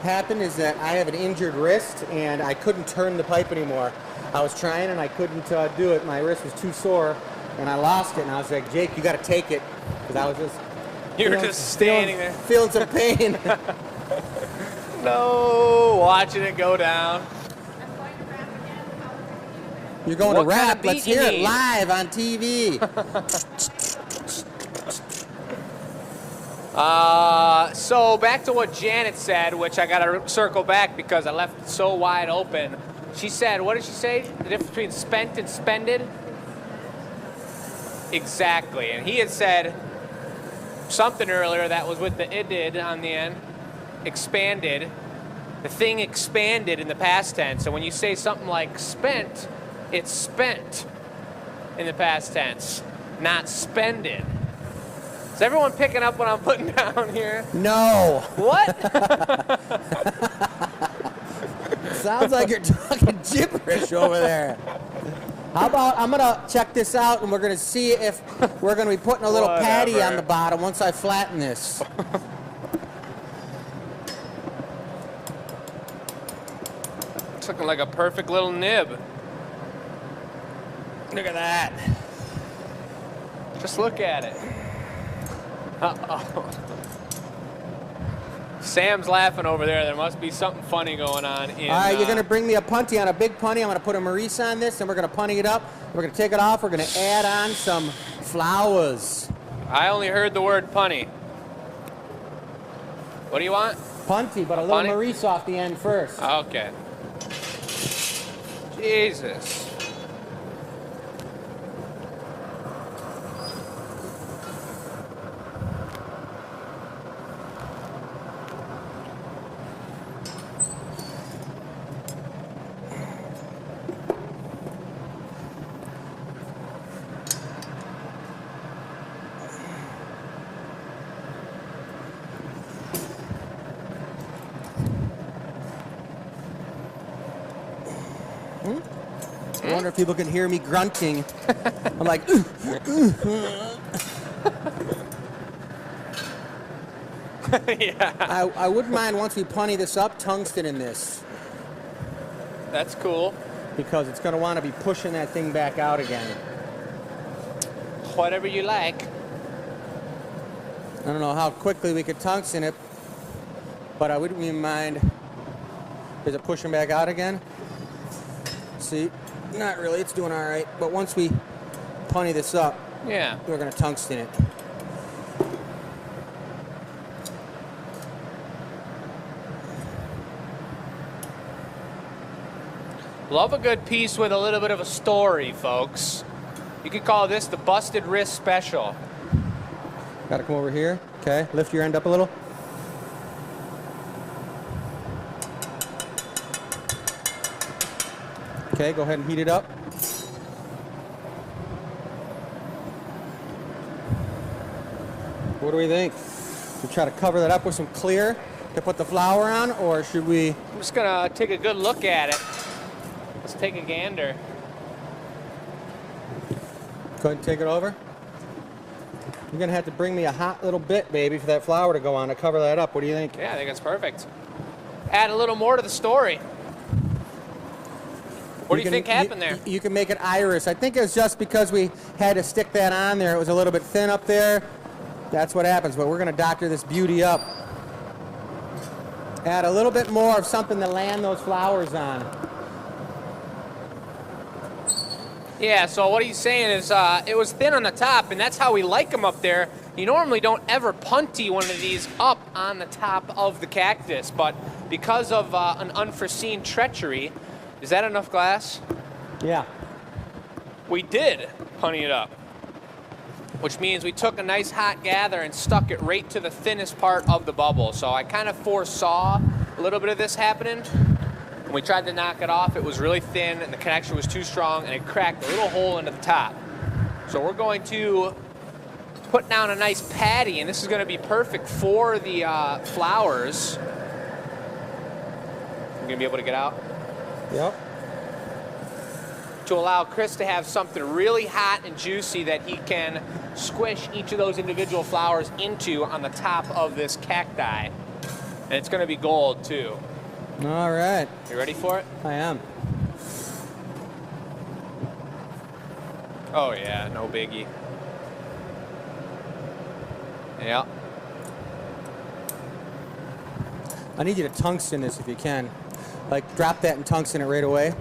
happened is that I have an injured wrist, and I couldn't turn the pipe anymore. I was trying, and I couldn't do it. My wrist was too sore, and I lost it. And I was like, Jake, you got to take it, because I was just... You were just standing there. Feeling some pain. No, watching it go down. You're going to What kind rap. of Let's beat you hear it need? live on TV. So back to what Janet said, which I got to circle back because I left it so wide open. She said, what did she say? The difference between spent and spended? Exactly. And he had said something earlier that was with the idid on the end. Expanded. The thing expanded in the past tense. So when you say something like spent, it's spent in the past tense, not spended. Is everyone picking up what I'm putting down here? No. What? Sounds like you're talking gibberish over there. How about, I'm going to check this out, and we're going to see if we're going to be putting a little patty on the bottom once I flatten this. It's looking like a perfect little nib. Look at that. Just look at it. Uh-oh. Sam's laughing over there. There must be something funny going on. All right, you're going to bring me a punty on a big punty. I'm going to put a Maurice on this, and we're going to punty it up. We're going to take it off. We're going to add on some flowers. I only heard the word punny. What do you want? Punty, but a little punny? Maurice off the end first. Okay. Jesus. I wonder if people can hear me grunting. I'm like, Yeah. I wouldn't mind once we punny this up, tungsten in this. That's cool. Because it's going to want to be pushing that thing back out again. Whatever you like. I don't know how quickly we could tungsten it, but I wouldn't even mind. Is it pushing back out again? See, not really, it's doing all right. But once we punny this up, yeah, we're going to tungsten it. Love a good piece with a little bit of a story, folks. You could call this the Busted Wrist Special. Got to come over here. Okay, lift your end up a little. Okay, go ahead and heat it up. What do we think? We try to cover that up with some clear to put the flower on, or should we? I'm just gonna take a good look at it. Let's take a gander. Go ahead and take it over. You're gonna have to bring me a hot little bit, baby, for that flower to go on to cover that up. What do you think? Yeah, I think it's perfect. Add a little more to the story. What do you think happened there? You can make it iris. I think it was just because we had to stick that on there. It was a little bit thin up there. That's what happens, but we're going to doctor this beauty up. Add a little bit more of something to land those flowers on. Yeah, so what he's saying is it was thin on the top, and that's how we like them up there. You normally don't ever punty one of these up on the top of the cactus, but because of an unforeseen treachery, is that enough glass? Yeah. We did punty it up, which means we took a nice hot gather and stuck it right to the thinnest part of the bubble. So I kind of foresaw a little bit of this happening. When we tried to knock it off, it was really thin and the connection was too strong and it cracked a little hole into the top. So we're going to put down a nice patty, and this is going to be perfect for the flowers. You gonna be able to get out? Yep. To allow Chris to have something really hot and juicy that he can squish each of those individual flowers into on the top of this cacti. And it's going to be gold too. All right. You ready for it? I am. Oh yeah, no biggie. Yeah. I need you to tungsten this if you can. Like, drop that and tungsten it right away.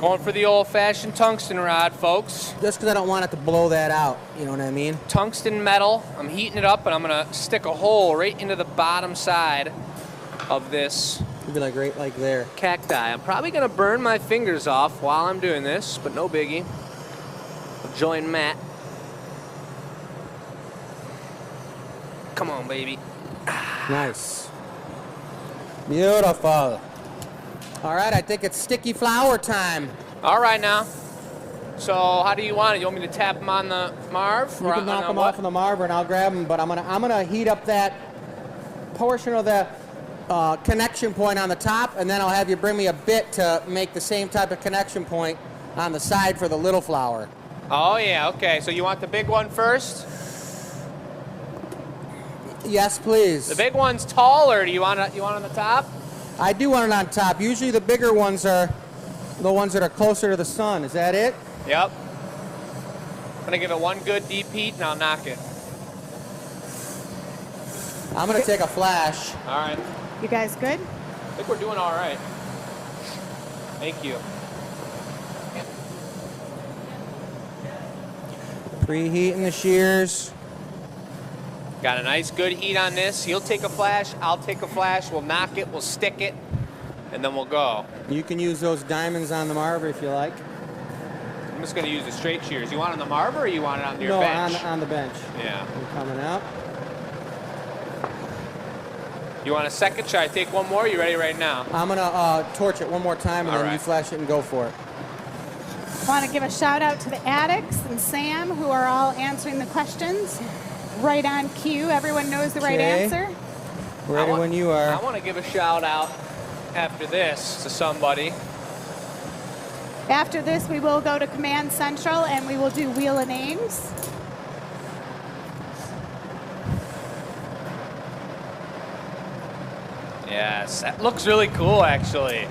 Going for the old-fashioned tungsten rod, folks. Just because I don't want it to blow that out, you know what I mean? Tungsten metal. I'm heating it up, and I'm going to stick a hole right into the bottom side of this. It'd be like right like there. Cacti. I'm probably going to burn my fingers off while I'm doing this, but no biggie. I'll join Matt. Come on, baby. Nice. Beautiful. All right, I think it's sticky flower time. All right, now. So how do you want it? You want me to tap them on the Marv? You can knock them off on the Marv, and I'll grab them. But I'm gonna heat up that portion of the connection point on the top, and then I'll have you bring me a bit to make the same type of connection point on the side for the little flower. Oh yeah, okay. So you want the big one first? Yes, please. The big one's taller. Do you want it on the top? I do want it on top. Usually the bigger ones are the ones that are closer to the sun. Is that it? Yep. I'm gonna give it one good deep heat and I'll knock it. I'm gonna take a flash. All right. You guys good? I think we're doing all right. Thank you. Preheating the shears. Got a nice good heat on this. He'll take a flash, I'll take a flash, we'll knock it, we'll stick it, and then we'll go. You can use those diamonds on the Marv if you like. I'm just gonna use the straight shears. You want it on the Marv or you want it on your bench? No, on the bench. Yeah. I'm coming out. You want a second? Should I take one more? Or you ready right now? I'm gonna torch it one more time, and All then right. you flash it and go for it. I want to give a shout out to the addicts and Sam, who are all answering the questions right on cue. Everyone knows the right Okay. answer. Ready when you I are. want to give a shout out after this to somebody. After this, we will go to Command Central and we will do Wheel of Names. Yes, that looks really cool, actually.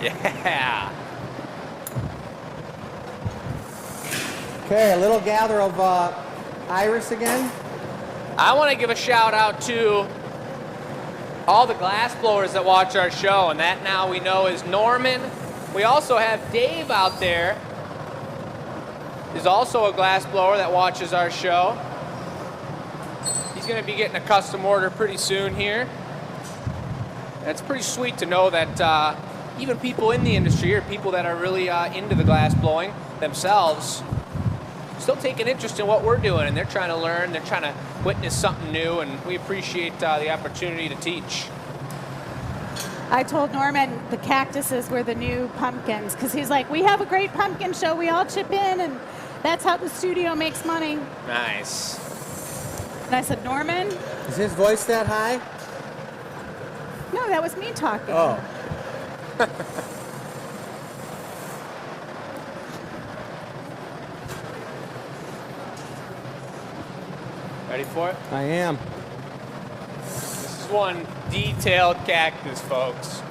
Yeah. Okay, a little gather of iris again. I want to give a shout out to all the glass blowers that watch our show, and that now we know is Norman. We also have Dave out there. He's also a glass blower that watches our show. He's going to be getting a custom order pretty soon here. It's pretty sweet to know that even people in the industry, or people that are really into the glass blowing themselves, still take an interest in what we're doing, and they're trying to learn, they're trying to witness something new, and we appreciate the opportunity to teach. I told Norman the cactuses were the new pumpkins because he's like, we have a great pumpkin show. We all chip in, and that's how the studio makes money. Nice. And I said, Norman? Is his voice that high? No, that was me talking. Oh. Ready for it? I am. This is one detailed cactus, folks.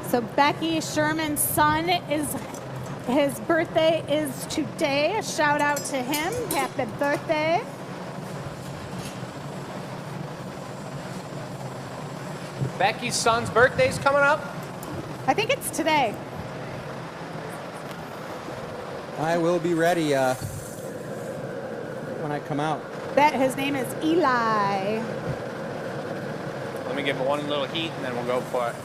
So Becky Sherman's son his birthday is today. A shout out to him. Happy birthday. Becky's son's birthday's coming up? I think it's today. I will be ready when I come out. His name is Eli. Let me give it one little heat and then we'll go for it.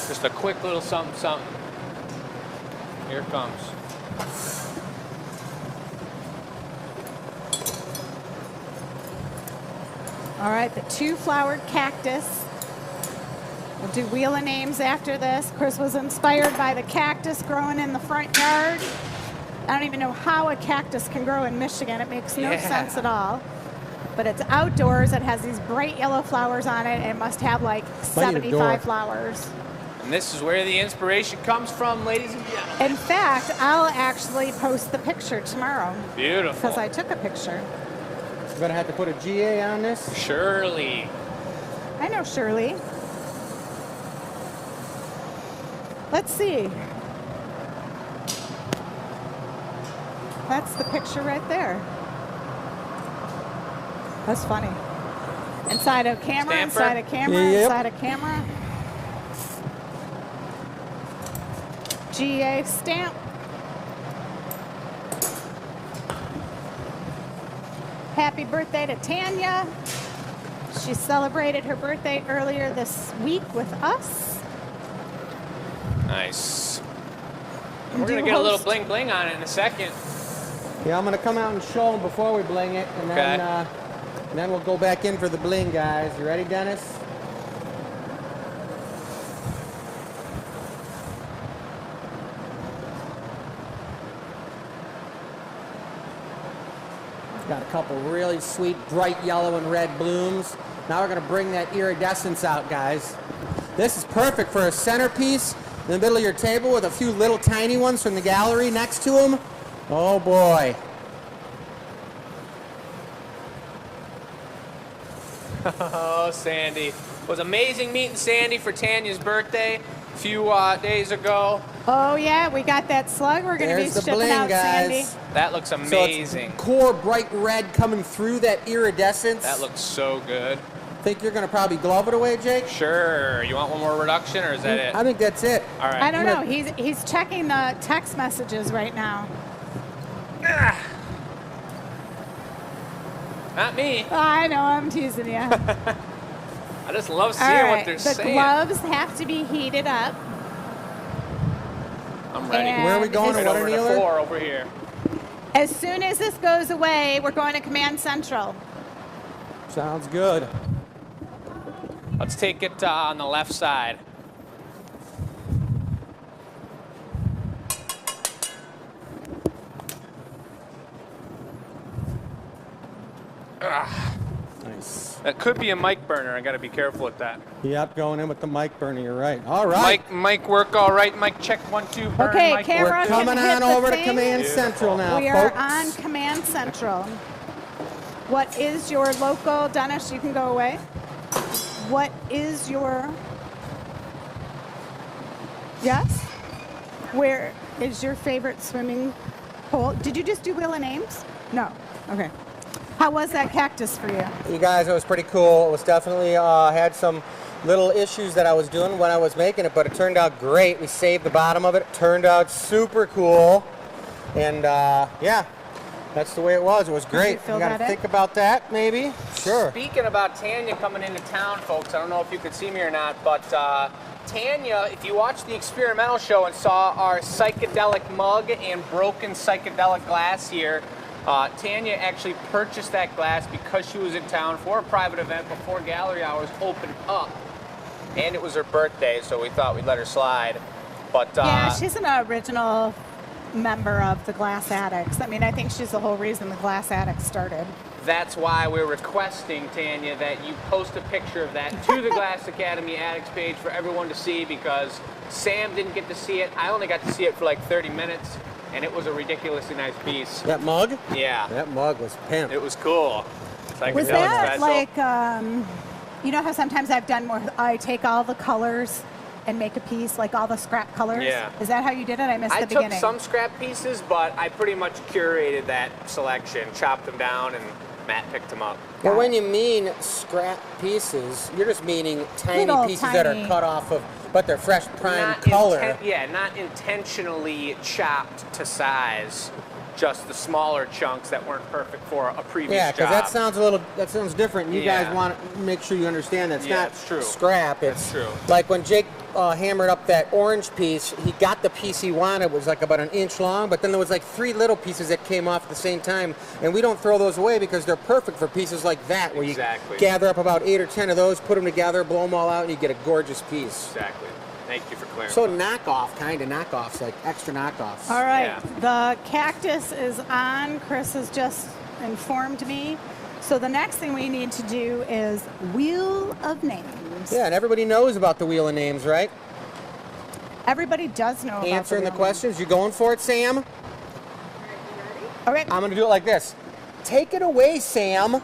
Just a quick little something, something. Here it comes. All right, the 2-flowered cactus. We'll do Wheel of Names after this. Chris was inspired by the cactus growing in the front yard. I don't even know how a cactus can grow in Michigan. It makes no sense at all. But it's outdoors. It has these bright yellow flowers on it. And it must have like 75 flowers. And this is where the inspiration comes from, ladies and gentlemen. In fact, I'll actually post the picture tomorrow. Beautiful. Because I took a picture. I'm gonna have to put a GA on this. Shirley. I know Shirley. Let's see. That's the picture right there. That's funny. Inside a camera, Stamper. inside a camera, Yep. inside a camera. GA stamp. Happy birthday to Tanya. She celebrated her birthday earlier this week with us. Nice. We're going to get a little bling bling on it in a second. Yeah, I'm gonna come out and show them before we bling it, and then we'll go back in for the bling, guys. You ready, Dennis? Got a couple really sweet, bright yellow and red blooms. Now we're gonna bring that iridescence out, guys. This is perfect for a centerpiece in the middle of your table with a few little tiny ones from the gallery next to them. Oh boy. Oh, Sandy. It was amazing meeting Sandy for Tanya's birthday a few days ago. Oh yeah, we got that slug. We're gonna There's be the shipping bling, out, guys. Sandy. That looks amazing. So core bright red coming through that iridescence. That looks so good. Think you're gonna probably glove it away, Jake? Sure. You want one more reduction, or is that it? I think that's it. All right. I don't know. He's checking the text messages right now. Not me. I know, I'm teasing you. I just love All seeing right, what they're the saying. gloves have to be heated up. I'm ready. And Where are we going? Right What over to annealer? 4 over here. As soon as this goes away, we're going to Command Central. Sounds good. Let's take it on the left side. Nice. That could be a mic burner. I got to be careful with that. Yep, going in with the mic burner. You're right. All right. Mic work all right. Mic check 1 2. Burn. Okay, mic camera. We're can coming hit on the over to thing. Command Beautiful. Central now, We are folks. on Command Central. What is your local, Dennis, you can go away. What is your, yes? Where is your favorite swimming hole? Did you just do Wheel of Names? No, okay. How was that cactus for you? You guys, it was pretty cool. It was definitely had some little issues that I was doing when I was making it, but it turned out great. We saved the bottom of it. It turned out super cool. And yeah, that's the way it was. It was great. fill You got that to in? think about that, maybe? Sure. Speaking about Tanya coming into town, folks, I don't know if you could see me or not, but Tanya, if you watched the experimental show and saw our psychedelic mug and broken psychedelic glass here, Tanya actually purchased that glass because she was in town for a private event before gallery hours opened up. And it was her birthday, so we thought we'd let her slide. But Yeah, she's an original member of the Glass Addicts. I mean, I think she's the whole reason the Glass Addicts started. That's why we're requesting, Tanya, that you post a picture of that to the Glass Academy Addicts page for everyone to see, because Sam didn't get to see it. I only got to see it for like 30 minutes, and it was a ridiculously nice piece. That mug? Yeah. That mug was pimp. It was cool. Like was that like, you know how sometimes I take all the colors and make a piece, like all the scrap colors? Yeah. Is that how you did it? I missed the beginning. I took some scrap pieces, but I pretty much curated that selection, chopped them down, and Matt picked them up. Well, when you mean scrap pieces, you're just meaning tiny Little pieces that are cut off of, but they're fresh prime color. Not intentionally chopped to size. Just the smaller chunks that weren't perfect for a previous job. Yeah, because that sounds different. You guys want to make sure you understand that's not scrap. It's true. Like when Jake hammered up that orange piece, he got the piece he wanted. It was like about an inch long, but then there was like 3 little pieces that came off at the same time, and we don't throw those away because they're perfect for pieces like that, where you gather up about 8 or 10 of those, put them together, blow them all out, and you get a gorgeous piece. Exactly. Thank you for clarifying. So knockoffs, like extra knockoffs. All right, the cactus is on. Chris has just informed me. So the next thing we need to do is Wheel of Names. Yeah, and everybody knows about the Wheel of Names, right? Everybody does know about Answering the questions. You going for it, Sam? All right. I'm going to do it like this. Take it away, Sam.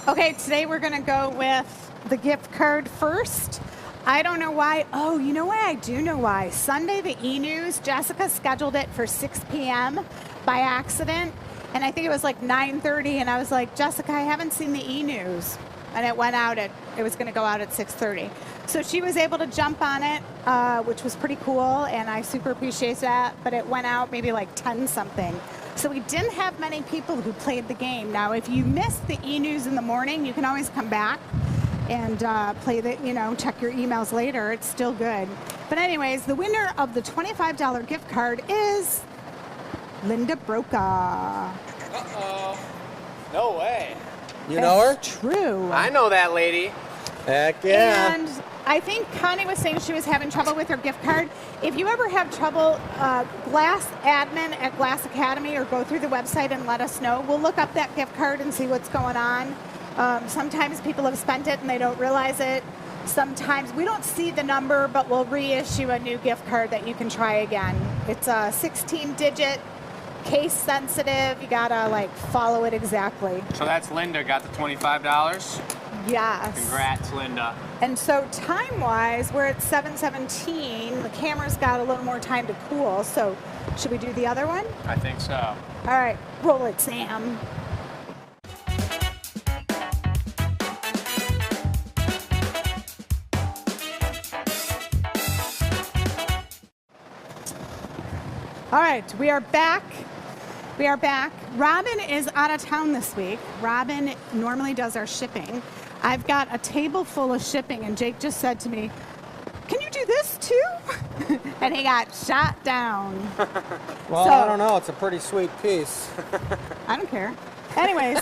Okay, today we're going to go with the gift card first. I don't know why. Oh, you know why? I do know why. Sunday, the E-News, Jessica scheduled it for 6 p.m. by accident. And I think it was like 9:30. And I was like, Jessica, I haven't seen the E-News. And it went out it was going to go out at 6:30. So she was able to jump on it, which was pretty cool. And I super appreciate that. But it went out maybe like 10 something. So we didn't have many people who played the game. Now, if you missed the E-News in the morning, you can always come back and play the, check your emails later. It's still good. But anyways, the winner of the $25 gift card is Linda Broca. Uh-oh. No way. You know her? True. I know that lady. Heck yeah. And I think Connie was saying she was having trouble with her gift card. If you ever have trouble, Glass admin at Glass Academy, or go through the website and let us know. We'll look up that gift card and see what's going on. Sometimes people have spent it and they don't realize it. Sometimes we don't see the number, but we'll reissue a new gift card that you can try again. It's a 16-digit, case sensitive. You gotta follow it exactly. So that's Linda got the $25. Yes. Congrats, Linda. And so time-wise, we're at 7:17. The camera's got a little more time to cool. So should we do the other one? I think so. All right, roll it, Sam. All right, we are back. We are back. Robin is out of town this week. Robin normally does our shipping. I've got a table full of shipping, and Jake just said to me, "Can you do this too?" And he got shot down. Well, So- I don't know. It's a pretty sweet piece. I don't care. Anyways,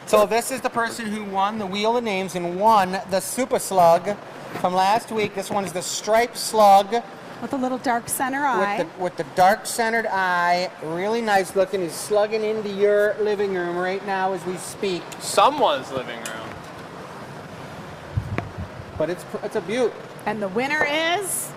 So this is the person who won the Wheel of Names and won the Super Slug from last week. This one's the Striped Slug with a little dark center eye. with the dark centered eye. Really nice looking. He's slugging into your living room right now as we speak. Someone's living room. But it's a beaut. And the winner is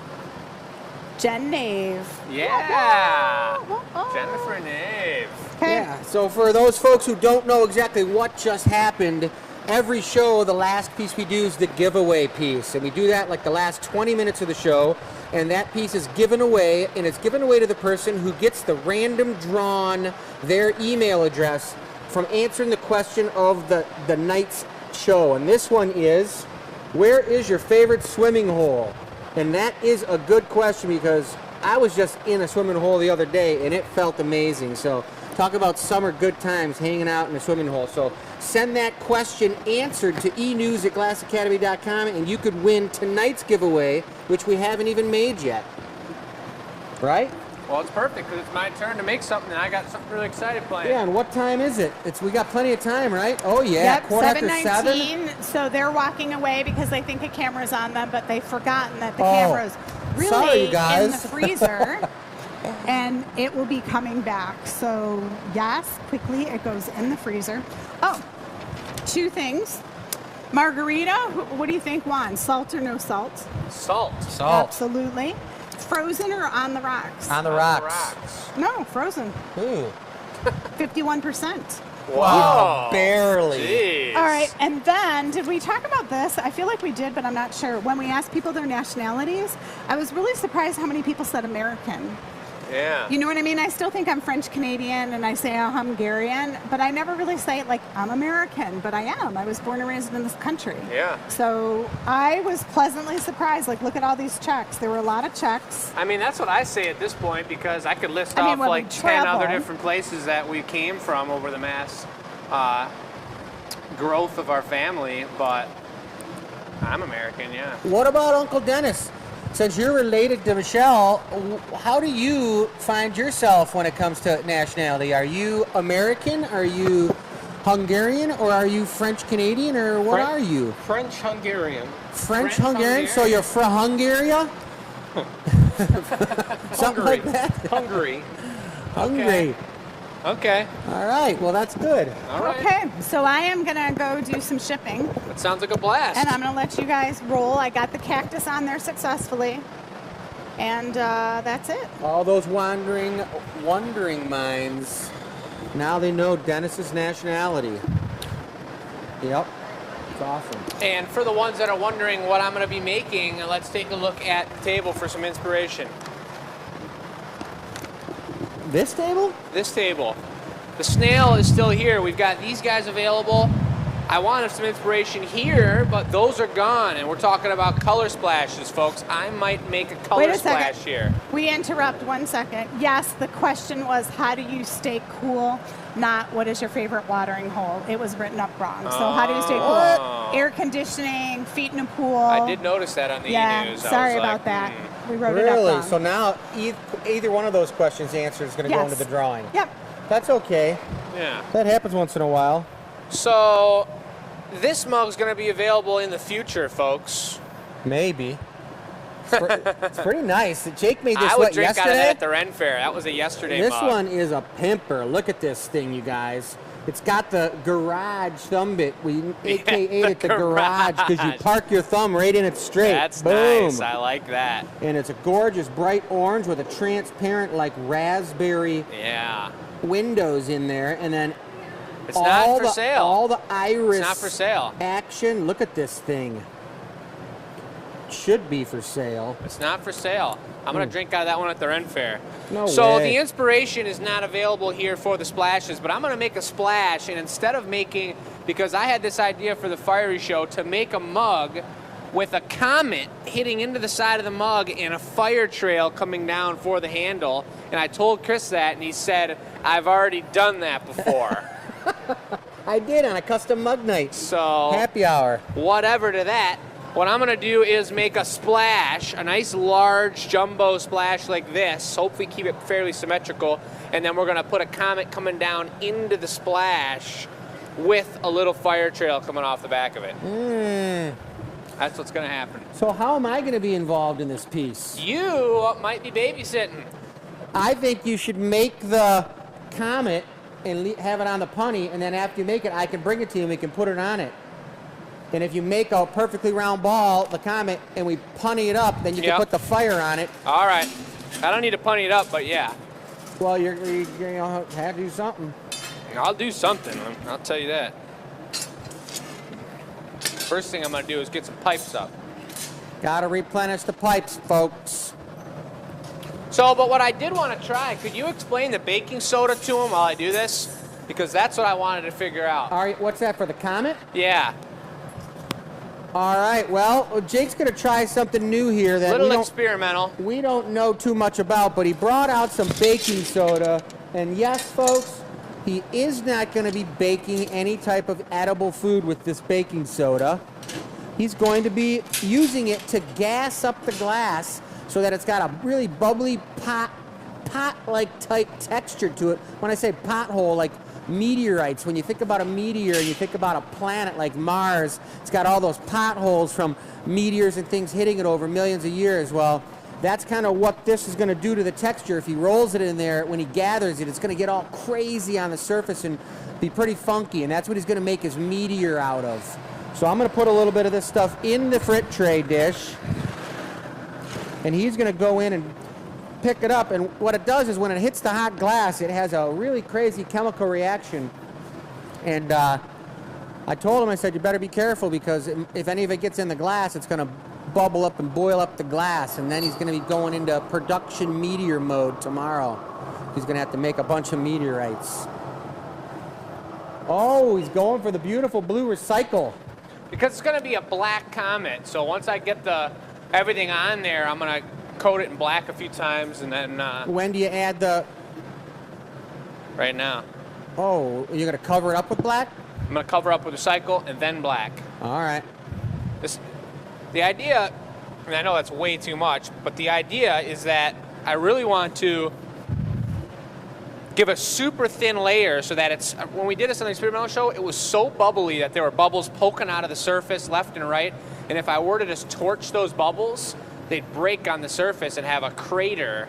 Jen Nave. Yeah. Whoa. Jennifer Nave. Okay. Yeah, so for those folks who don't know exactly what just happened, every show, the last piece we do is the giveaway piece. And we do that like the last 20 minutes of the show. And that piece is given away, and it's given away to the person who gets the random drawn, their email address from answering the question of the night's show. And this one is, where is your favorite swimming hole? And that is a good question because I was just in a swimming hole the other day and it felt amazing. So talk about summer good times hanging out in a swimming hole. So send that question answered to enews@glassacademy.com and you could win tonight's giveaway, which we haven't even made yet. Right? Well, it's perfect because it's my turn to make something, and I got something really exciting planned. Yeah, and what time is it? We got plenty of time, right? Oh yeah, Yep, quarter after 7:19. 7. So they're walking away because they think a camera's on them, but they've forgotten that the camera's really sorry, guys. in the freezer. And it will be coming back. So yes, quickly it goes in the freezer. Oh, 2 things. Margarita, what do you think, Juan? Salt or no salt? Salt. Salt. Absolutely. Frozen or on the rocks? On the rocks. No, frozen. Ooh. 51%. Whoa. Barely. Jeez. All right, and then did we talk about this? I feel like we did, but I'm not sure. When we asked people their nationalities, I was really surprised how many people said American. Yeah. You know what I mean? I still think I'm French Canadian and I say I'm Hungarian, but I never really say it like I'm American, but I am. I was born and raised in this country. Yeah. So I was pleasantly surprised. Like, look at all these checks. There were a lot of checks. I mean, that's what I say at this point because I could list I mean, off when we like 10 other travel- different places that we came from over the mass growth of our family, but I'm American, yeah. What about Uncle Dennis? Since you're related to Michelle, how do you find yourself when it comes to nationality? Are you American? Are you Hungarian? Or are you French Canadian? Or what are you? French Hungarian. French Hungarian? So you're from Hungary? Something like that? Hungary. Hungary. Okay. All right. Well, that's good. All right. Okay, so I am going to go do some shipping, That sounds like a blast. and I'm going to let you guys roll. I got the cactus on there successfully, and that's it. All those wondering minds, now they know Dennis's nationality. Yep. It's awesome. And for the ones that are wondering what I'm going to be making, let's take a look at the table for some inspiration. This table? This table. The Snail is still here. We've got these guys available. I wanted some inspiration here, but those are gone, and we're talking about color splashes, folks. I might make a color Wait a splash second. here. We interrupt 1 second. Yes, the question was how do you stay cool, not what is your favorite watering hole. It was written up wrong. So how do you stay cool? Air conditioning, feet in a pool. I did notice that on the Yeah, e-news. sorry I was about like, that. We wrote it up Really? wrong. So now either one of those questions answered is going to go into the drawing. Yep. That's okay. Yeah. That happens once in a while. So this mug's going to be available in the future, folks. Maybe. It's pretty nice. Jake made this I would what, drink yesterday? out of that at the Ren Fair. That was a yesterday This mug. one is a pimper. Look at this thing, you guys. It's got the garage thumb bit. We AKA'd it the garage because you garage. park your thumb right in it straight. That's Boom. nice. I like that. And it's a gorgeous bright orange with a transparent like raspberry Yeah. windows in there. And then It's not for sale. all the iris It's not for sale. action. Look at this thing. Should be for sale. It's not for sale. I'm going to drink out of that one at the Ren Fair. No So way. the inspiration is not available here for the splashes, but I'm going to make a splash, and instead of making, because I had this idea for the fiery show, to make a mug with a comet hitting into the side of the mug and a fire trail coming down for the handle, and I told Chris that, and he said, I've already done that before. I did on a custom mug night. So Happy hour. whatever to that. What I'm gonna do is make a splash, a nice large jumbo splash like this, hopefully keep it fairly symmetrical, and then we're gonna put a comet coming down into the splash with a little fire trail coming off the back of it. That's what's gonna happen. So how am I going to be involved in this piece? You might be babysitting. I think you should make the comet and have it on the punny, and then after you make it, I can bring it to you and we can put it on it. And if you make a perfectly round ball, the comet, and we punny it up, then you can put the fire on it. All right. I don't need to punny it up, but yeah. Well, you're going to have to do something. I'll do something, I'll tell you that. First thing I'm gonna do is get some pipes up. Got to replenish the pipes, folks. So, but what I did want to try, could you explain the baking soda to him while I do this? Because that's what I wanted to figure out. All right, what's that, for the comet? Yeah, All right, well, Jake's going to try something new here that little experimental. we don't know too much about, but he brought out some baking soda. And yes, folks, he is not going to be baking any type of edible food with this baking soda. He's going to be using it to gas up the glass so that it's got a really bubbly pot-like type texture to it. When I say pothole, like meteorites, when you think about a meteor and you think about a planet like Mars, it's got all those potholes from meteors and things hitting it over millions of years. Well, that's kind of what this is going to do to the texture. If he rolls it in there, when he gathers it, it's going to get all crazy on the surface and be pretty funky, and that's what he's going to make his meteor out of. So I'm going to put a little bit of this stuff in the frit tray dish, and he's going to go in and pick it up, and what it does is when it hits the hot glass, it has a really crazy chemical reaction. And I told him, I said, you better be careful, because if any of it gets in the glass, it's going to bubble up and boil up the glass, and then he's going to be going into production meteor mode tomorrow. He's going to have to make a bunch of meteorites. Oh, he's going for the beautiful blue recycle. Because it's going to be a black comet, so once I get everything on there, I'm going to coat it in black a few times, and then... when do you add the... Right now. Oh, you're going to cover it up with black? I'm going to cover up with recycle and then black. All right. The idea, and I know that's way too much, but the idea is that I really want to give a super thin layer so that it's... When we did this on the experimental show, it was so bubbly that there were bubbles poking out of the surface left and right, and if I were to just torch those bubbles, they'd break on the surface and have a crater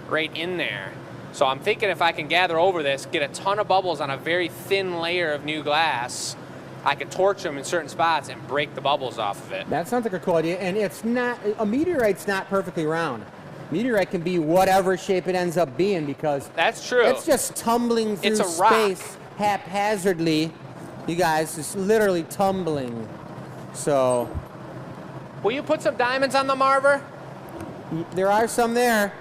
right in there. So I'm thinking if I can gather over this, get a ton of bubbles on a very thin layer of new glass, I could torch them in certain spots and break the bubbles off of it. That sounds like a cool idea, and it's not, a meteorite's not perfectly round. Meteorite can be whatever shape it ends up being, because that's true. It's just tumbling through space haphazardly. You guys, it's literally tumbling. So... Will you put some diamonds on the Marver? There are some there.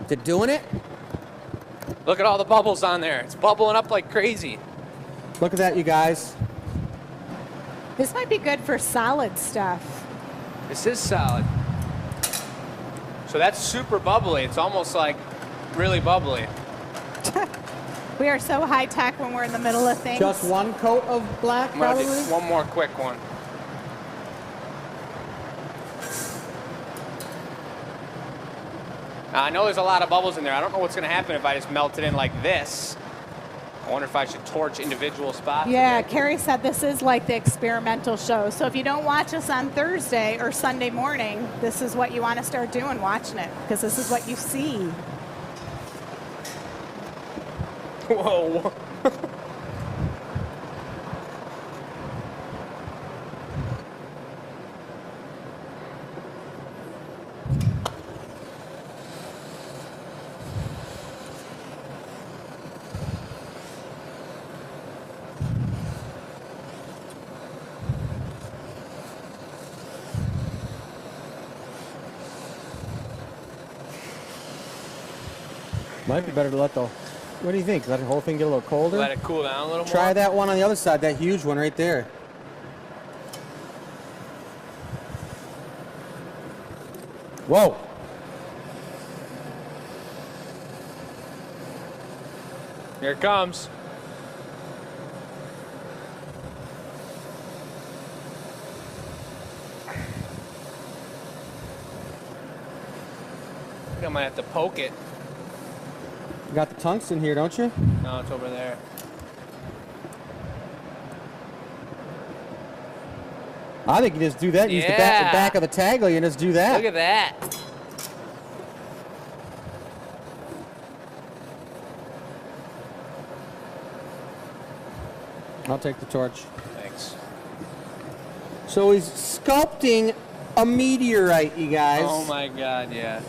Is it doing it? Look at all the bubbles on there. It's bubbling up like crazy. Look at that, you guys. This might be good for solid stuff. This is solid. So that's super bubbly. It's almost like really bubbly. We are so high tech when we're in the middle of things. Just one coat of black, probably? One more quick one. I know there's a lot of bubbles in there. I don't know what's going to happen if I just melt it in like this. I wonder if I should torch individual spots. Yeah, Carrie said this is like the experimental show. So if you don't watch us on Thursday or Sunday morning, this is what you want to start doing, watching it, because this is what you see. Whoa. Might be better to let the... What do you think? Let the whole thing get a little colder? Let it cool down a little more. Try that one on the other side, that huge one right there. Whoa. Here it comes. I think I might have to poke it. You got the tungsten here, don't you? No, it's over there. I think you just do that. Use the back of the tagly and just do that. Look at that. I'll take the torch. Thanks. So he's sculpting a meteorite, you guys. Oh my God, yeah.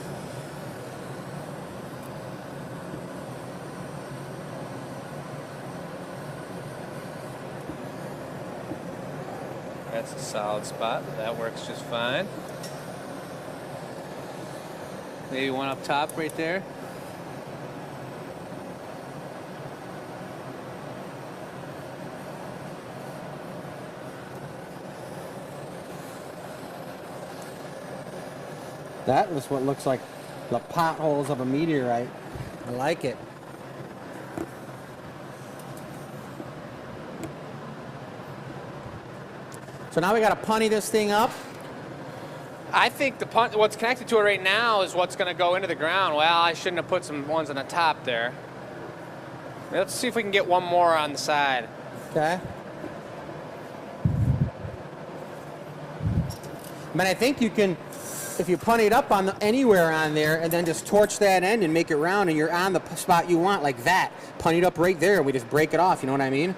That's a solid spot. That works just fine. Maybe one up top right there. That is what looks like the potholes of a meteorite. I like it. So now we got to punny this thing up. I think what's connected to it right now is what's going to go into the ground. Well, I shouldn't have put some ones on the top there. Let's see if we can get one more on the side. Okay. But I think you can, if you punt it up on anywhere on there and then just torch that end and make it round and you're on the spot you want like that. Punt it up right there and we just break it off, you know what I mean?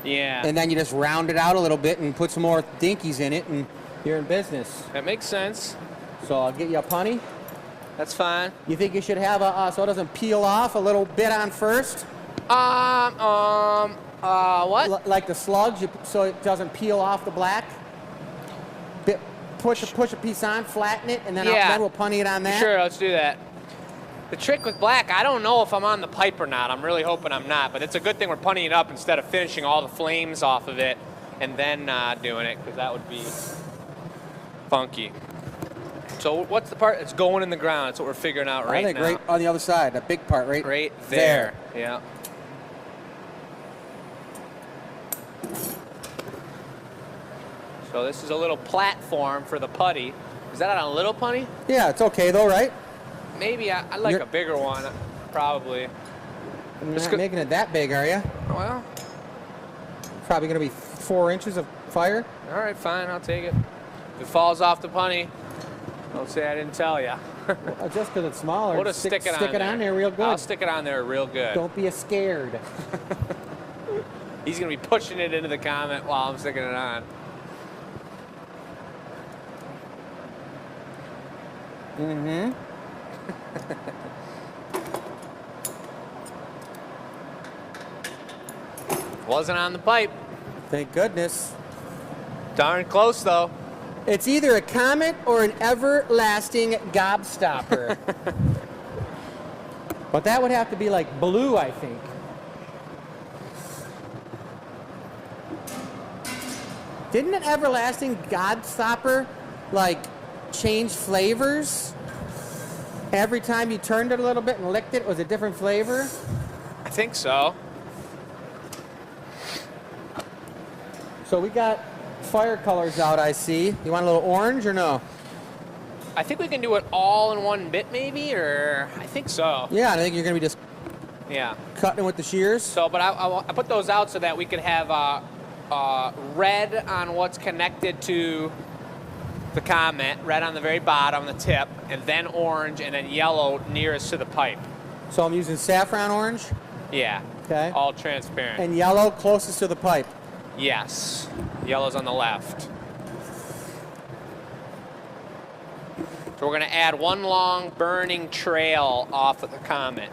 Yeah. And then you just round it out a little bit and put some more dinkies in it and you're in business. That makes sense. So I'll get you a punny. That's fine. You think you should have so it doesn't peel off a little bit on first? What? Like the slugs, so it doesn't peel off the black? Push a piece on, flatten it, and then, then we'll punny it on that? Sure, let's do that. The trick with black, I don't know if I'm on the pipe or not. I'm really hoping I'm not, but it's a good thing we're punning it up instead of finishing all the flames off of it and then doing it, because that would be funky. So what's the part that's going in the ground? That's what we're figuring out right now. I think right on the other side, that big part right there. Yeah. So this is a little platform for the putty. Is that on a little putty? Yeah, it's okay though, right? Maybe I like a bigger one, probably. You're not making it that big, are you? Well, probably going to be 4 inches of fire. All right, fine, I'll take it. If it falls off the punny, don't say I didn't tell you. Well, just because it's smaller, We'll just stick it on there real good. I'll stick it on there real good. Don't be scared. He's going to be pushing it into the comment while I'm sticking it on. Mm-hmm. Wasn't on the pipe. Thank goodness. Darn close, though. It's either a comet or an everlasting gobstopper. But that would have to be like blue, I think. Didn't an everlasting gobstopper, like, change flavors? Every time you turned it a little bit and licked it, it was a different flavor? I think so. So we got fire colors out, I see. You want a little orange or no? I think we can do it all in one bit, maybe, or I think so. Yeah, I think you're going to be just cutting it with the shears. So, but I put those out so that we could have red on what's connected to the comet, red on the very bottom, the tip, and then orange, and then yellow nearest to the pipe. So I'm using saffron orange? Yeah. Okay. All transparent. And yellow closest to the pipe? Yes. Yellow's on the left. So we're going to add one long burning trail off of the comet.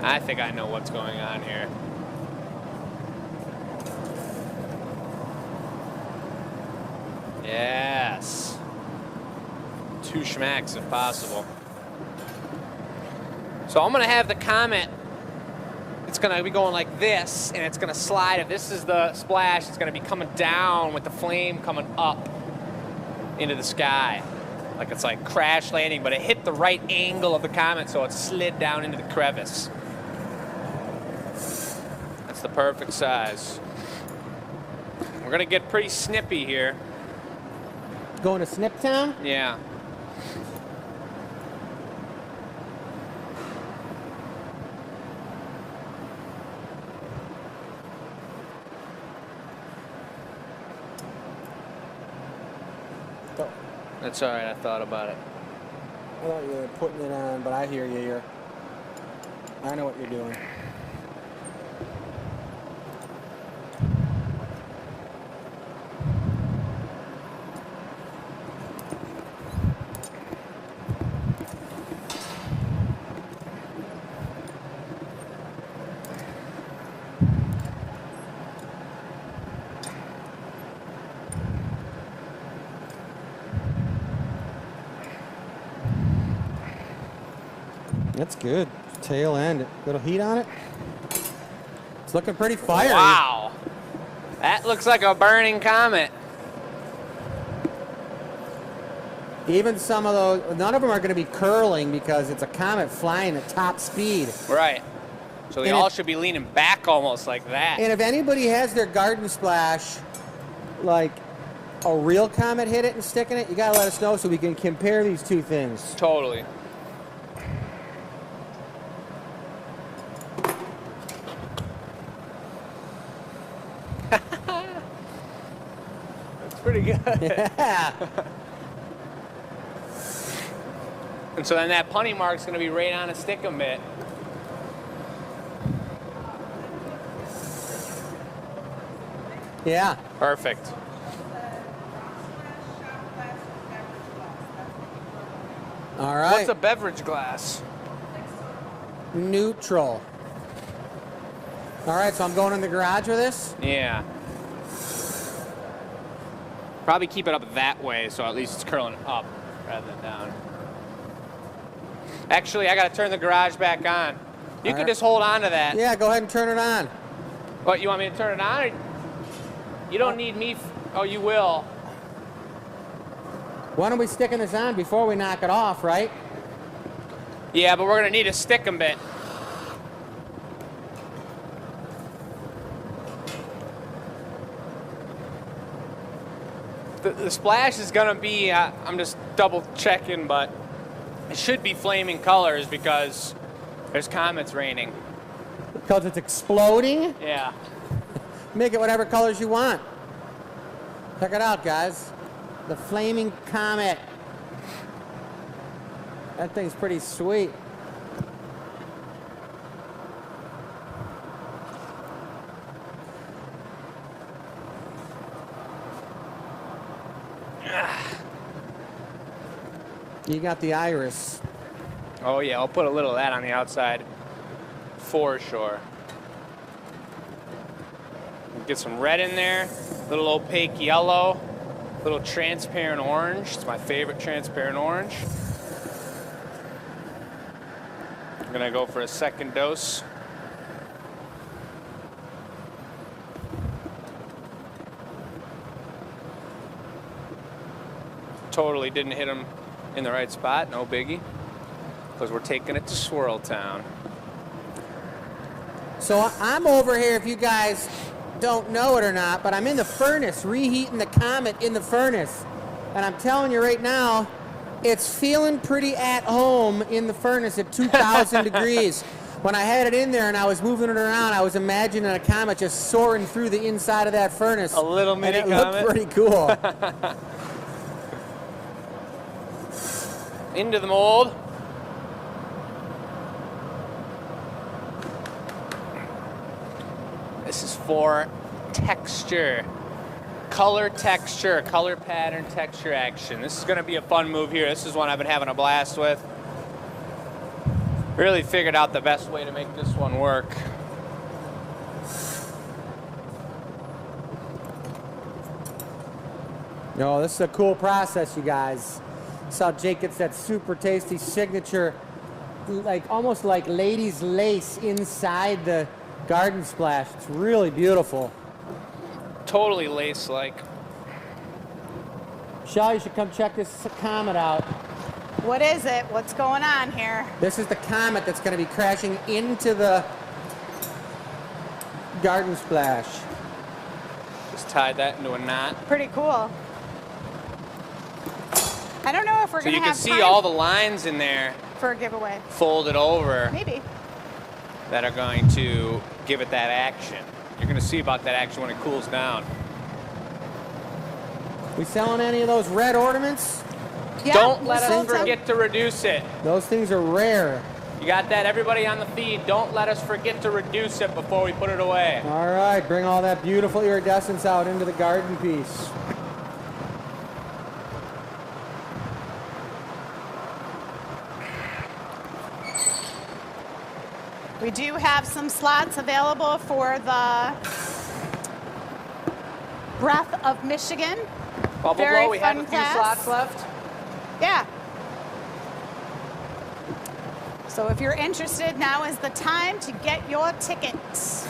I think I know what's going on here. Yes. 2 schmacks if possible. So I'm going to have the comet, it's going to be going like this, and it's going to slide. If this is the splash, it's going to be coming down with the flame coming up into the sky. Like it's like crash landing, but it hit the right angle of the comet, so it slid down into the crevice. That's the perfect size. We're gonna get pretty snippy here. Going to Snip Town? Yeah. That's all right, I thought about it. I thought you were putting it on, but I hear you. I know what you're doing. That's good. Tail end. Little heat on it. It's looking pretty fiery. Wow. That looks like a burning comet. Even some of those, none of them are going to be curling because it's a comet flying at top speed. Right. So they all should be leaning back almost like that. And if anybody has their garden splash, like a real comet hit it and sticking it, you got to let us know so we can compare these two things. Totally. That's pretty good. Yeah. And so then that punny mark's going to be right on a stickum bit. Yeah. Perfect. All right. What's a beverage glass? Neutral. All right, so I'm going in the garage with this. Yeah. Probably keep it up that way so at least it's curling up rather than down. Actually, I got to turn the garage back on. You can just hold on to that. Yeah, go ahead and turn it on. What, you want me to turn it on? Or you don't need me. Oh, you will. Why don't we sticking this on before we knock it off, right? Yeah, but we're going to need a stickum bit. The splash is going to be, I'm just double checking, but it should be flaming colors because there's comets raining. Because it's exploding? Yeah. Make it whatever colors you want. Check it out, guys. The flaming comet. That thing's pretty sweet. You got the iris. Oh yeah, I'll put a little of that on the outside for sure. Get some red in there, little opaque yellow, little transparent orange. It's my favorite transparent orange. I'm gonna go for a second dose. Totally didn't hit him in the right spot, no biggie, because we're taking it to Swirl Town. So I'm over here, if you guys don't know it or not, but I'm in the furnace, reheating the comet in the furnace. And I'm telling you right now, it's feeling pretty at home in the furnace at 2,000 degrees. When I had it in there and I was moving it around, I was imagining a comet just soaring through the inside of that furnace. A little mini and it comet. looked pretty cool. Into the mold. This is for texture, color pattern, texture action. This is going to be a fun move here. This is one I've been having a blast with. Really figured out the best way to make this one work. No, this is a cool process, you guys. Saw Jake gets that super tasty signature, like almost like ladies lace inside the garden splash. It's really beautiful. Totally lace-like. Shell, you should come check this comet out. What is it? What's going on here? This is the comet that's going to be crashing into the garden splash. Just tied that into a knot. Pretty cool. I don't know if we're So going you to can have see time all the lines in there for a giveaway. folded over Maybe. that are going to give it that action. You're going to see about that action when it cools down. We selling any of those red ornaments? Yeah, Don't we let us sold some. forget to reduce it. Those things are rare. You got that, everybody on the feed? Don't let us forget to reduce it before we put it away. All right, bring all that beautiful iridescence out into the garden piece. We do have some slots available for the Breath of Michigan. Bubble Very Blow, we have fun a few class. slots left. Yeah. So if you're interested, now is the time to get your tickets.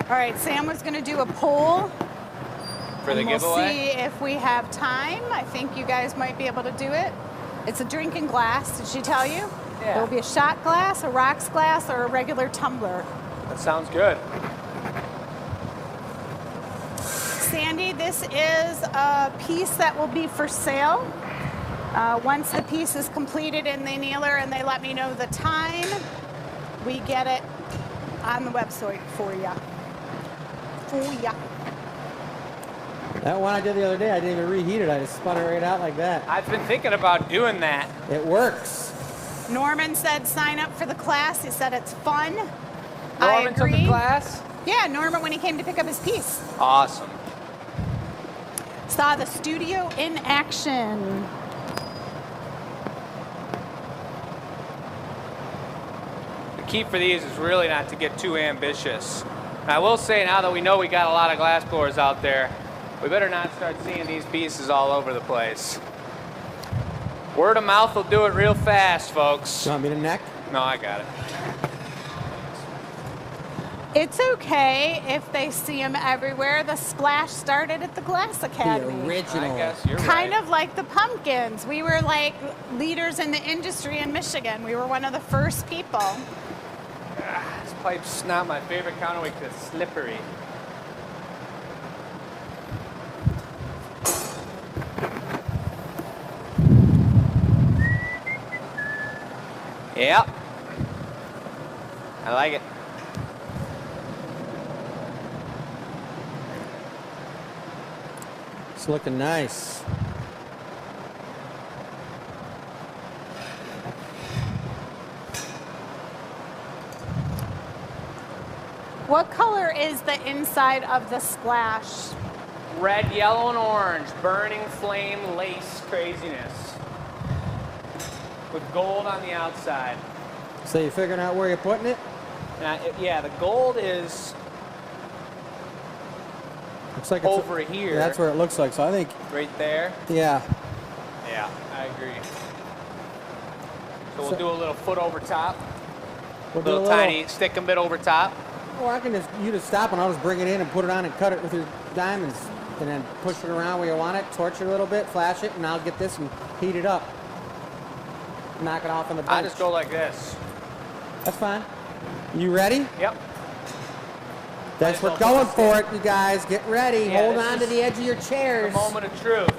All right, Sam was going to do a poll For the we'll giveaway? see if we have time. I think you guys might be able to do it. It's a drinking glass. Did she tell you? Yeah. There will be a shot glass, a rocks glass, or a regular tumbler. That sounds good. Sandy, this is a piece that will be for sale. Once the piece is completed in the annealer and they let me know the time, we get it on the website for you. That one I did the other day, I didn't even reheat it. I just spun it right out like that. I've been thinking about doing that. It works. Norman said sign up for the class. He said it's fun. Norman I took agree. a class? Yeah, Norman when he came to pick up his piece. Awesome. Saw the studio in action. The key for these is really not to get too ambitious. And I will say, now that we know we got a lot of glass blowers out there, we better not start seeing these pieces all over the place. Word of mouth will do it real fast, folks. You want me to neck? No, I got it. It's okay if they see them everywhere. The splash started at the Glass Academy. The original. I guess you're Kind right. of like the pumpkins. We were like leaders in the industry in Michigan. We were one of the first people. This pipe's not my favorite counterweight because it's slippery. Yep. I like it. It's looking nice. What color is the inside of the splash? Red, yellow, and orange. Burning flame lace craziness. With gold on the outside. So you figuring out where you're putting it? Yeah, the gold is Looks like over it's here. That's where it looks like. So I think, Right there. yeah. Yeah, I agree. So we'll do a little foot over top. We'll do a Little tiny stickum bit over top. Or I can you just stop and I'll just bring it in and put it on and cut it with your diamonds. And then push it around where you want it, torch it a little bit, flash it, and I'll get this and heat it up. Knock it off on the bench. I just go like this. That's fine. You ready? Yep. That's Might we're as well going put for this it, you guys. Get ready. Yeah, Hold this on to is the edge of your chairs. The moment of truth.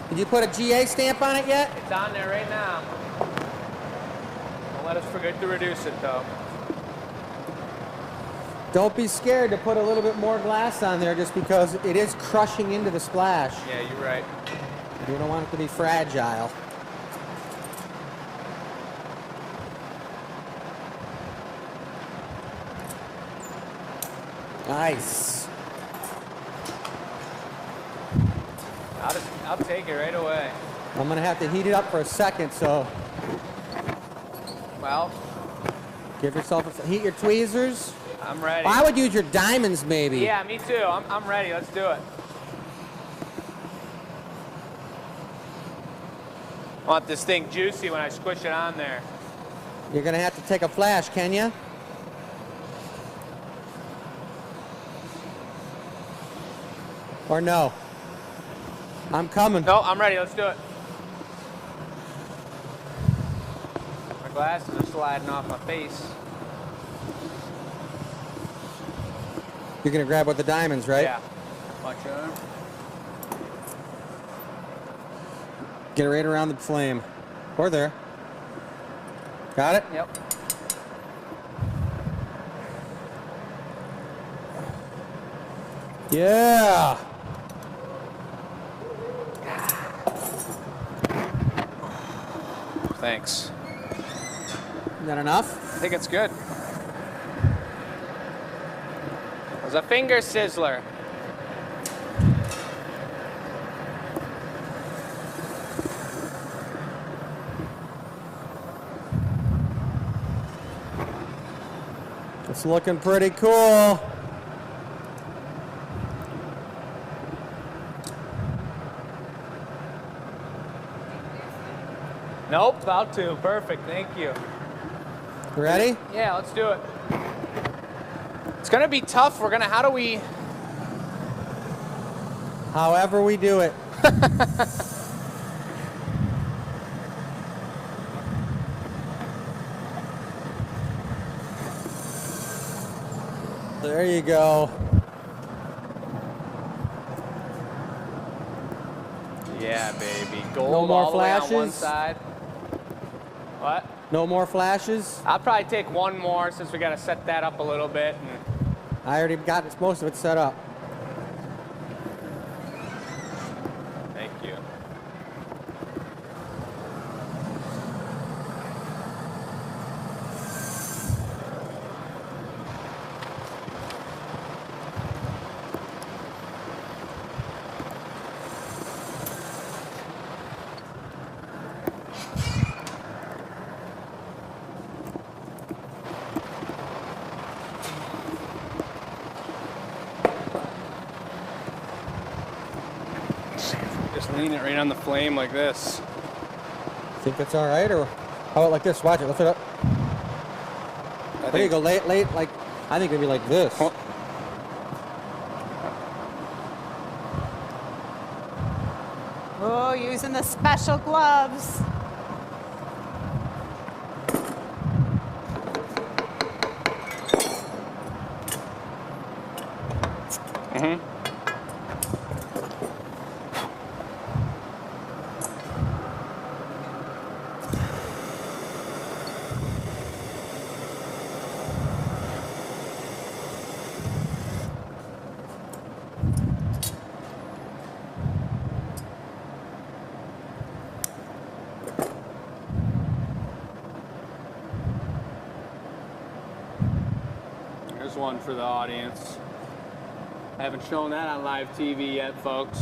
Did you put a GA stamp on it yet? It's on there right now. Don't let us forget to reduce it though. Don't be scared to put a little bit more glass on there just because it is crushing into the splash. Yeah, you're right. You don't want it to be fragile. Nice. I'll take it right away. I'm gonna have to heat it up for a second, so Well, give yourself a heat your tweezers. I'm ready. I would use your diamonds maybe. Yeah, me too. I'm ready. Let's do it. I want this thing juicy when I squish it on there. You're gonna have to take a flash, can you? Or no? I'm coming. No, I'm ready. Let's do it. My glasses are sliding off my face. You're gonna grab with the diamonds, right? Yeah. Watch out. Get it right around the flame. Or there. Got it? Yep. Yeah. Thanks. Is that enough? I think it's good. It was a finger sizzler. It's looking pretty cool. Nope, about to. Perfect, thank you. Ready? Yeah, let's do it. It's gonna be tough. How do we? However we do it. There you go. Yeah, baby. Gold No more all the way on one flashes? side. What? No more flashes? I'll probably take one more since we got to set that up a little bit. I already got most of it set up. Thank you. Just lean it right on the flame like this. Think that's all right, or how about like this? Watch it. Lift it up. There you go. Late. Like I think it'd be like this. Oh. Oh, using the special gloves. Mm-hmm. There's one for the audience. I haven't shown that on live TV yet, folks.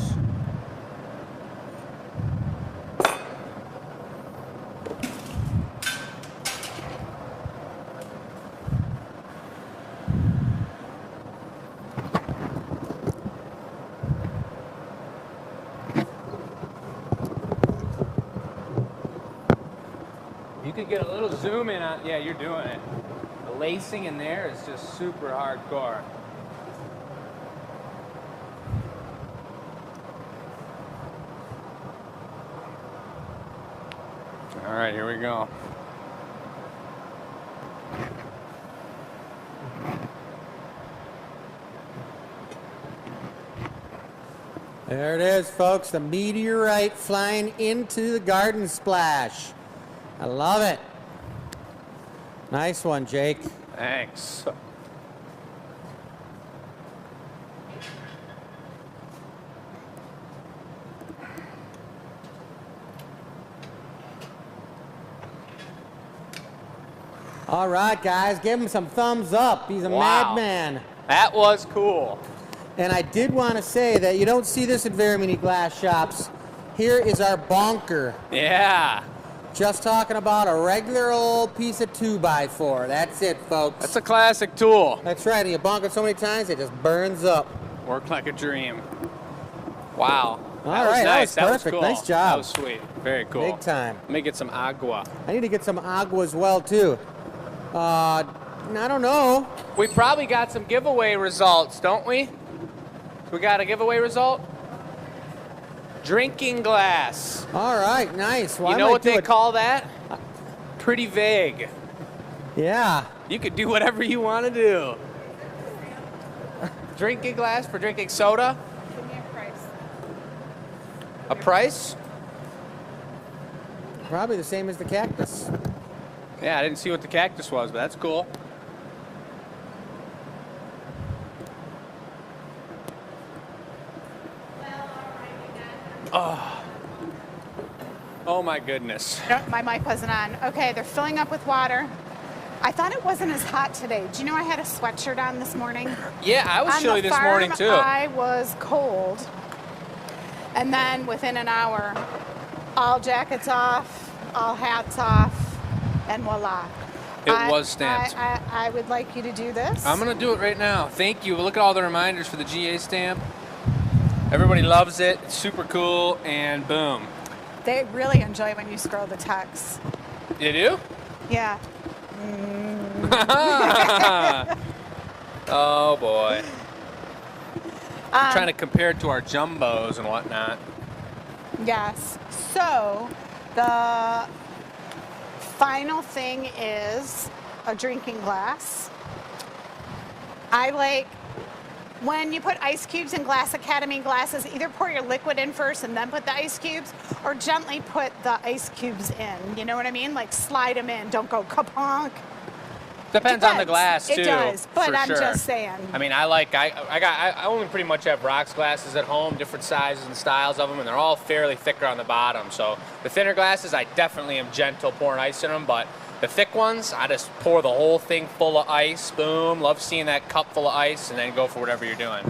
You could get a little zoom in on, yeah, you're doing it. The lacing in there is just super hardcore. All right, here we go. There it is, folks. The meteorite flying into the garden splash. I love it. Nice one, Jake. Thanks. All right, guys, give him some thumbs up. He's a Wow. madman. That was cool. And I did want to say that you don't see this at very many glass shops. Here is our bonker. Yeah. Just talking about a regular old piece of 2x4. That's it, folks. That's a classic tool. That's right. And you bonk it so many times, it just burns up. Worked like a dream. Wow. All That was right, nice. that was perfect. cool. Nice job. That was sweet. Very cool. Big time. Let me get some agua. I need to get some agua as well, too. I don't know. We probably got some giveaway results, don't we? We got a giveaway result? Drinking glass. All right, nice. Well, You I know might what do they it. call that? Pretty vague. Yeah. You could do whatever you want to do. Drinking glass for drinking soda? Give me a price. A price? Probably the same as the cactus. Yeah, I didn't see what the cactus was, but that's cool. Oh my goodness. No, my mic wasn't on. Okay, they're filling up with water. I thought it wasn't as hot today. Do you know I had a sweatshirt on this morning? Yeah, I was On chilly the this morning farm, too. I was cold. And then within an hour, all jackets off, all hats off, and voila. It was stamped. I would like you to do this. I'm gonna do it right now. Thank you. Look at all the reminders for the GA stamp. Everybody loves it. It's super cool, and boom. They really enjoy when you scroll the text. You do? Yeah. Oh boy. I'm trying to compare it to our jumbos and whatnot. Yes. So the final thing is a drinking glass. I like when you put ice cubes in Glass Academy glasses, either pour your liquid in first and then put the ice cubes, or gently put the ice cubes in. You know what I mean? Like slide them in. Don't go kaponk. Depends on the glass too. It does, but for I'm sure. just saying. I mean, I only pretty much have rocks glasses at home, different sizes and styles of them, and they're all fairly thicker on the bottom. So the thinner glasses, I definitely am gentle pouring ice in them, but the thick ones, I just pour the whole thing full of ice. Boom. Love seeing that cup full of ice, and then go for whatever you're doing.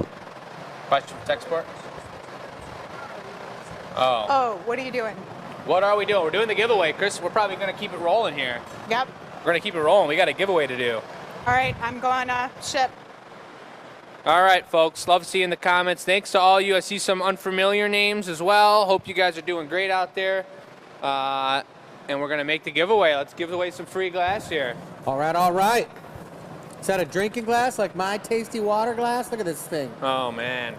Question from Techsport? Oh, what are you doing? What are we doing? We're doing the giveaway, Chris. We're probably going to keep it rolling here. Yep. We're going to keep it rolling. We got a giveaway to do. All right, I'm going to ship. All right, folks. Love seeing the comments. Thanks to all you. I see some unfamiliar names as well. Hope you guys are doing great out there. And we're going to make the giveaway. Let's give away some free glass here. All right, all right. Is that a drinking glass like my tasty water glass? Look at this thing. Oh, man.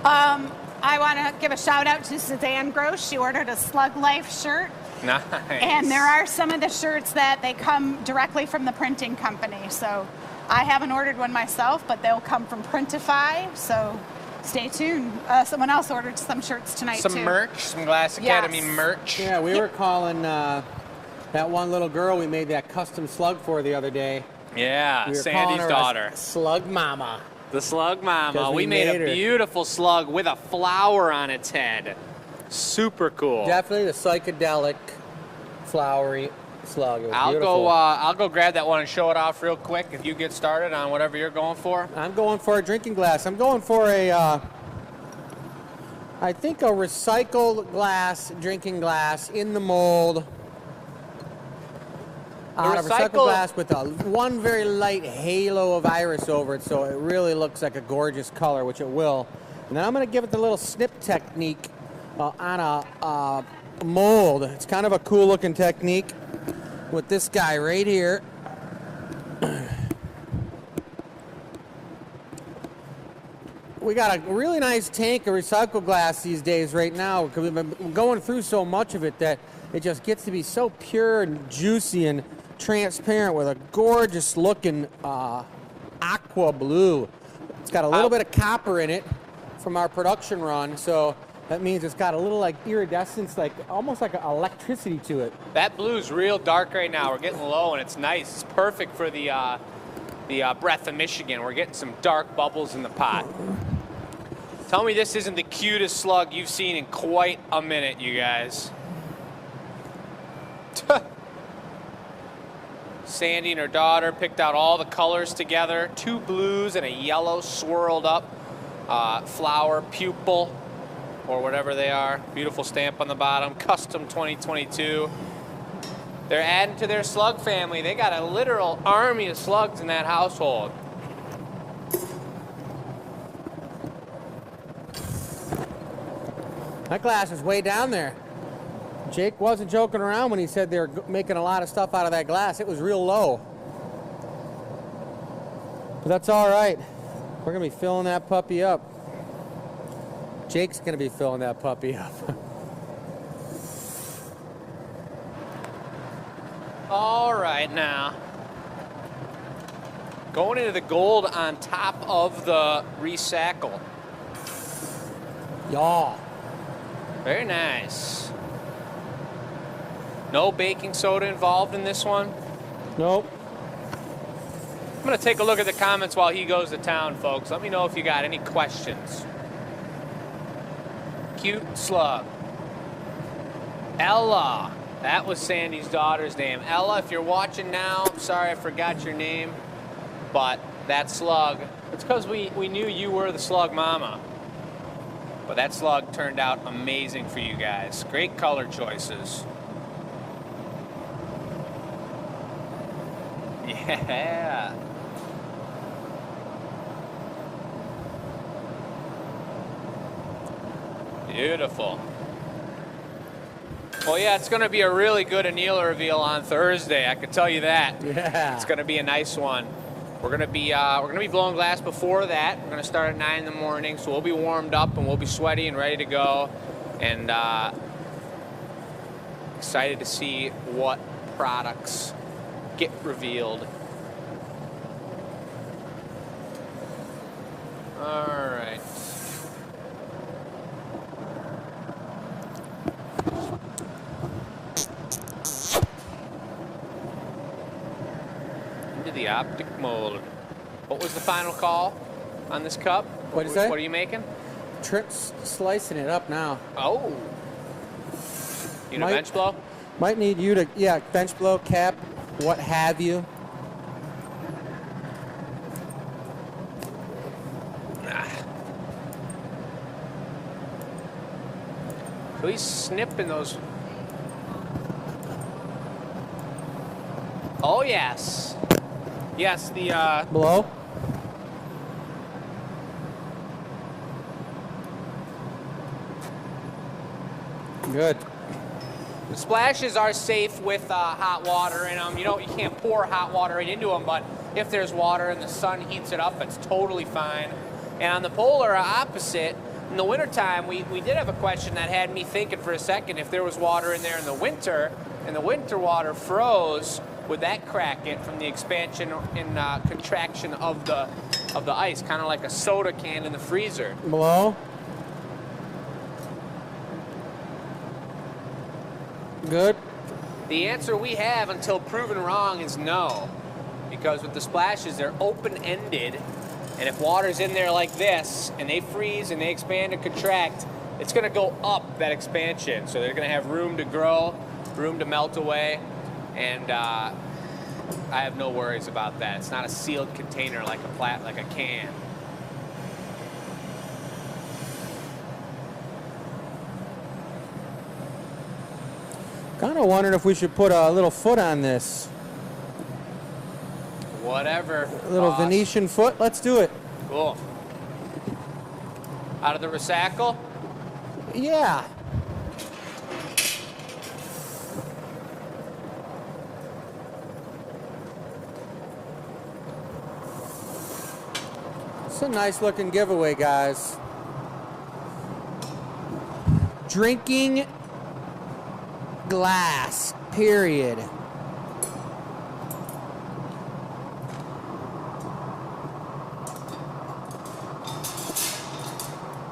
I want to give a shout out to Suzanne Gross. She ordered a Slug Life shirt. Nice. And there are some of the shirts that they come directly from the printing company. So I haven't ordered one myself, but they'll come from Printify. So stay tuned. Someone else ordered some shirts tonight too. Some merch, some Glass Academy Yes. merch. Yeah, we were calling that one little girl we made that custom slug for the other day. Yeah, We were calling Sandy's her daughter. Slug Mama. The Slug Mama. 'Cause We we made made a her. beautiful slug with a flower on its head. Super cool. Definitely the psychedelic, flowery slug. It was beautiful. I'll go grab that one and show it off real quick if you get started on whatever you're going for. I'm going for a drinking glass. I'm going for I think a recycled glass, drinking glass in the mold. A recycled glass with one very light halo of iris over it, so it really looks like a gorgeous color, which it will. And then I'm going to give it the little snip technique on a mold. It's kind of a cool looking technique with this guy right here. We got a really nice tank of recycled glass these days right now because we've been going through so much of it that it just gets to be so pure and juicy and transparent with a gorgeous looking aqua blue. It's got a little bit of copper in it from our production run, so that means it's got a little like iridescence, like almost like electricity to it. That blue's real dark right now. We're getting low and it's nice. It's perfect for the breath of Michigan. We're getting some dark bubbles in the pot. Tell me this isn't the cutest slug you've seen in quite a minute, you guys. Sandy and her daughter picked out all the colors together. 2 blues and a yellow swirled up flower pupil or whatever they are. Beautiful stamp on the bottom. Custom 2022. They're adding to their slug family. They got a literal army of slugs in that household. That glass is way down there. Jake wasn't joking around when he said they were making a lot of stuff out of that glass. It was real low. But that's all right. We're going to be filling that puppy up. Jake's going to be filling that puppy up. All right, now. Going into the gold on top of the recycle. Y'all. Very nice. No baking soda involved in this one. Nope. I'm going to take a look at the comments while he goes to town, folks. Let me know if you got any questions. Cute slug. Ella. That was Sandy's daughter's name. Ella, if you're watching now, sorry I forgot your name, but that slug, it's because we knew you were the slug mama. But that slug turned out amazing for you guys. Great color choices. Yeah. Beautiful. Well, yeah, it's going to be a really good annealer reveal on Thursday. I can tell you that. Yeah. It's going to be a nice one. We're going to be blowing glass before that. We're going to start at 9 in the morning, so we'll be warmed up and we'll be sweaty and ready to go. And excited to see what products get revealed. All right. Into the optic mold. What was the final call on this cup? What'd you say? What are you making? Slicing it up now. Oh. You know, bench blow? Might need you to, yeah, bench blow, cap, what have you. So he's snipping those. Oh, yes. Yes, the... Blow. Good. The splashes are safe with hot water in them. You know, you can't pour hot water right into them, but if there's water and the sun heats it up, it's totally fine. And on the polar opposite, in the wintertime, we did have a question that had me thinking for a second. If there was water in there in the winter, and the winter water froze, would that crack it from the expansion and contraction of the ice, kind of like a soda can in the freezer? Blow. Good. The answer we have until proven wrong is no, because with the splashes, they're open-ended, and if water's in there like this, and they freeze and they expand and contract, it's going to go up that expansion. So they're going to have room to grow, room to melt away, and I have no worries about that. It's not a sealed container like a can. Kind of wondering if we should put a little foot on this. Whatever. A little boss. Venetian foot. Let's do it. Cool. Out of the recycle? Yeah. It's a nice looking giveaway, guys. Drinking glass, period.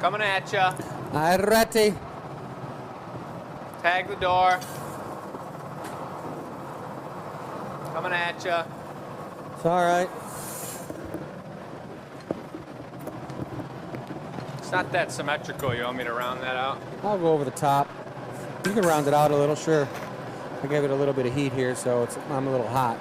Coming at ya. Arretti. Tag the door. Coming at ya. It's all right. It's not that symmetrical. You want me to round that out? I'll go over the top. You can round it out a little, sure. I gave it a little bit of heat here, so I'm a little hot.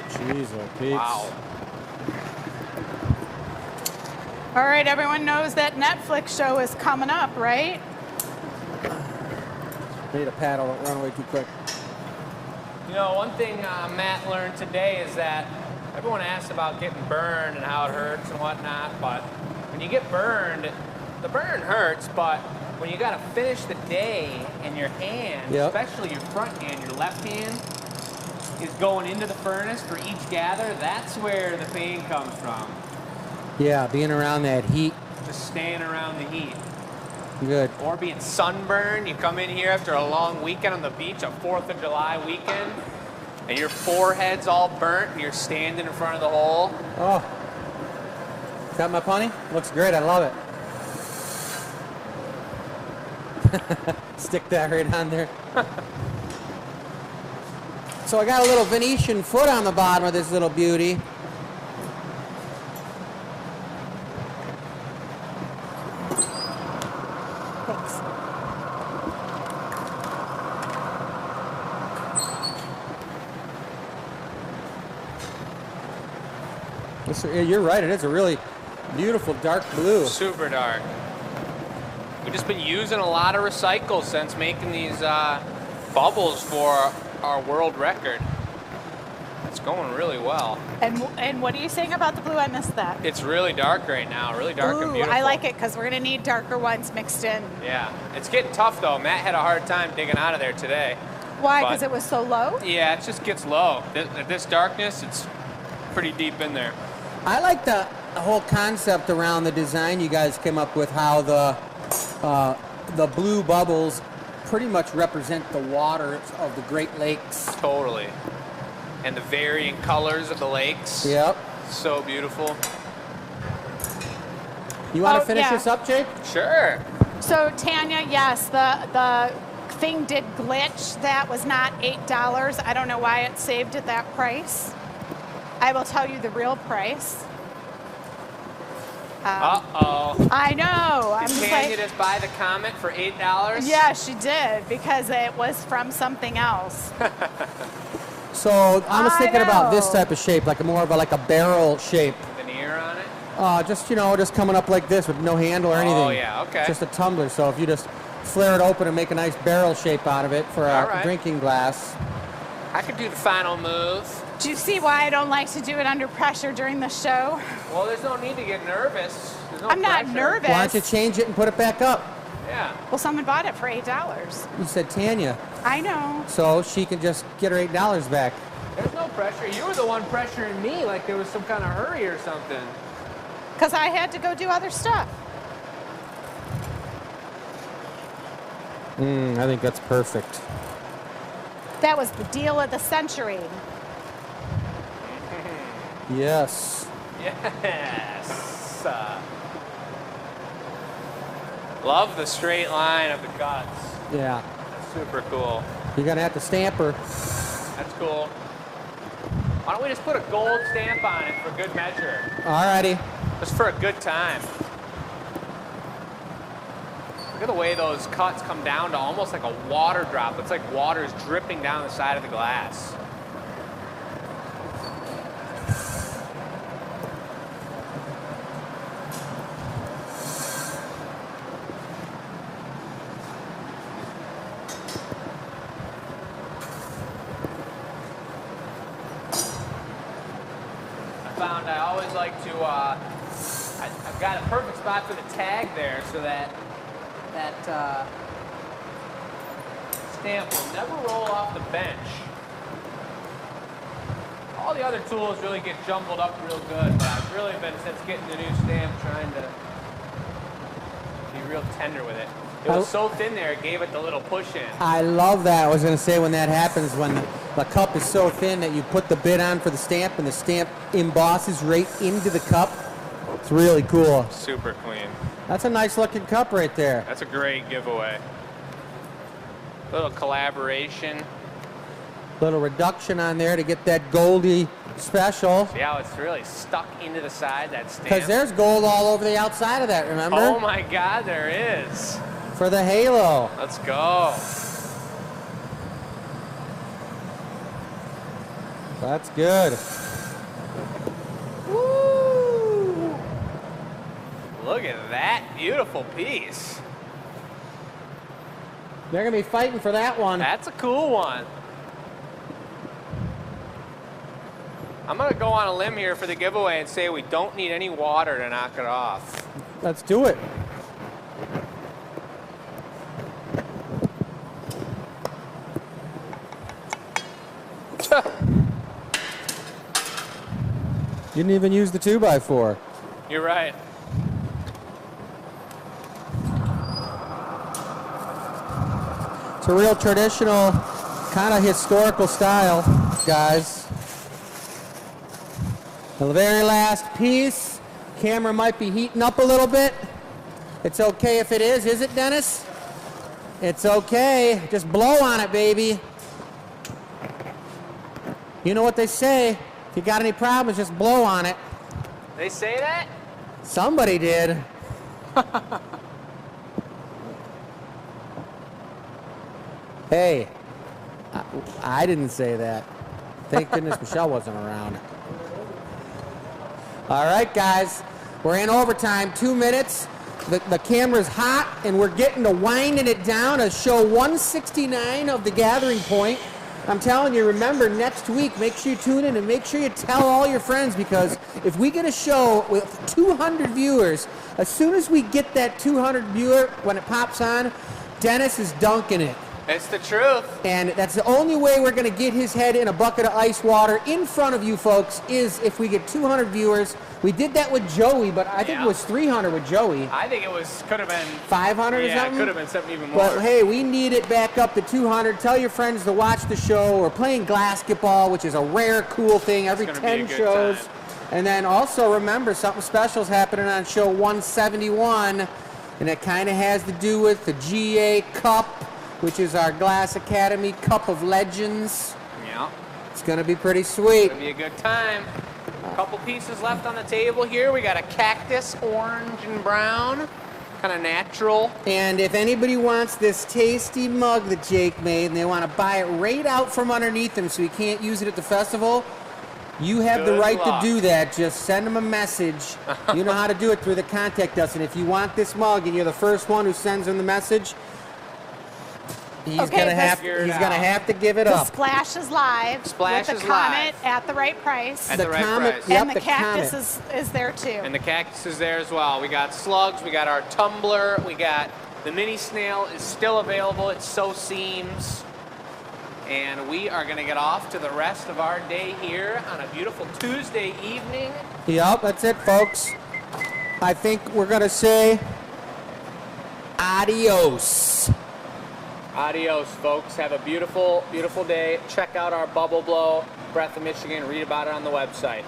Jeez, oh Pete. Wow. All right, everyone knows that Netflix show is coming up, right? Need a paddle, don't run away too quick. You know, one thing Matt learned today is that everyone asks about getting burned and how it hurts and whatnot, but when you get burned, the burn hurts, but when you gotta finish the day and your hand, especially your front hand, your left hand, is going into the furnace for each gather, that's where the pain comes from. Yeah, being around that heat. Just staying around the heat. Good. Or being sunburned. You come in here after a long weekend on the beach, a 4th of July weekend, and your forehead's all burnt and you're standing in front of the hole. Oh. Is that my punny? Looks great, I love it. Stick that right on there. So I got a little Venetian foot on the bottom of this little beauty. Thanks. You're right, it is a really beautiful dark blue. Super dark. We've just been using a lot of recycles since making these bubbles for our world record. It's going really well. And what are you saying about the blue? I missed that. It's really dark right now, really dark and beautiful. I like it because we're going to need darker ones mixed in. Yeah, it's getting tough though. Matt had a hard time digging out of there today. Why? Because it was so low? Yeah, it just gets low. At this darkness, it's pretty deep in there. I like the whole concept around the design you guys came up with, how the blue bubbles pretty much represent the waters of the Great Lakes. Totally. And the varying colors of the lakes. Yep. So beautiful. You want to finish this up, Jake? Sure. So Tanya, yes, the thing did glitch. That was not $8. I don't know why it saved at that price. I will tell you the real price. Uh-oh. I know. Did Tanya just buy the Comet for $8? Yeah, she did, because it was from something else. So I was thinking about this type of shape, like more of a barrel shape. Veneer on it? Just coming up like this with no handle or anything. Oh yeah, okay. Just a tumbler. So if you just flare it open and make a nice barrel shape out of it for a drinking glass. I could do the final move. Do you see why I don't like to do it under pressure during the show? Well, there's no need to get nervous. There's no I'm not pressure. nervous. Why don't you change it and put it back up? Yeah. Well, someone bought it for $8. You said Tanya. I know. So she can just get her $8 back. There's no pressure. You were the one pressuring me like there was some kind of hurry or something. Because I had to go do other stuff. I think that's perfect. That was the deal of the century. Yes. Yes. Love the straight line of the guts. Yeah. That's super cool. You're going to have to stamp her. That's cool. Why don't we just put a gold stamp on it for good measure? Alrighty. Just for a good time. Look at the way those cuts come down to almost like a water drop. It's like water is dripping down the side of the glass. I always like to, I've got a perfect spot for the tag there so that stamp will never roll off the bench. All the other tools really get jumbled up real good, but I've really been, since getting the new stamp, trying to be real tender with it. It was so thin there, it gave it the little push in. I love that. I was going to say, when that happens, when the cup is so thin that you put the bit on for the stamp and the stamp embosses right into the cup. It's really cool. Super clean. That's a nice looking cup right there. That's a great giveaway. Little collaboration. Little reduction on there to get that goldy special. See how it's really stuck into the side, that stamp? Because there's gold all over the outside of that, remember? Oh my God, there is. For the halo. Let's go. That's good. Woo! Look at that beautiful piece. They're going to be fighting for that one. That's a cool one. I'm going to go on a limb here for the giveaway and say we don't need any water to knock it off. Let's do it. You didn't even use the 2x4. You're right. It's a real traditional, kind of historical style, guys. The very last piece, camera might be heating up a little bit. It's okay if it is it, Dennis? It's okay. Just blow on it, baby. You know what they say. If you got any problems, just blow on it. They say that? Somebody did. Hey, I didn't say that. Thank goodness Michelle wasn't around. All right, guys, we're in overtime, 2 minutes. The camera's hot, and we're getting to winding it down to show 169 of the gathering point. I'm telling you, remember, next week, make sure you tune in and make sure you tell all your friends, because if we get a show with 200 viewers, as soon as we get that 200 viewer, when it pops on, Dennis is dunking it. It's the truth. And that's the only way we're going to get his head in a bucket of ice water in front of you folks, is if we get 200 viewers. We did that with Joey, but I think it was 300 with Joey. I think it could have been 500 or something? Yeah, it could have been something even more. But hey, we need it back up to 200. Tell your friends to watch the show. We're playing glassbasketball, which is a rare, cool thing every 10 shows. Time. And then also remember, something special is happening on show 171, and it kind of has to do with the GA Cup, which is our Glass Academy Cup of Legends. Yeah. It's going to be pretty sweet. It's going to be a good time. A couple pieces left on the table here. We got a cactus, orange and brown, kind of natural. And if anybody wants this tasty mug that Jake made and they want to buy it right out from underneath him so he can't use it at the festival, you have the right to do that. Just send him a message. You know how to do it through the contact us. And if you want this mug and you're the first one who sends him the message, he's gonna have to give it up. The Splash is live. Splash with is the Comet live. at the right price. At the right price. Yep, And the Cactus Comet. is there too. And the cactus is there as well. We got slugs, we got our tumbler, we got the mini snail is still available. It so seems. And we are going to get off to the rest of our day here on a beautiful Tuesday evening. Yep, that's it, folks. I think we're going to say adios. Adios, folks. Have a beautiful, beautiful day. Check out our Bubble Blow, Breath of Michigan. Read about it on the website.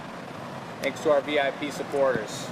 Thanks to our VIP supporters.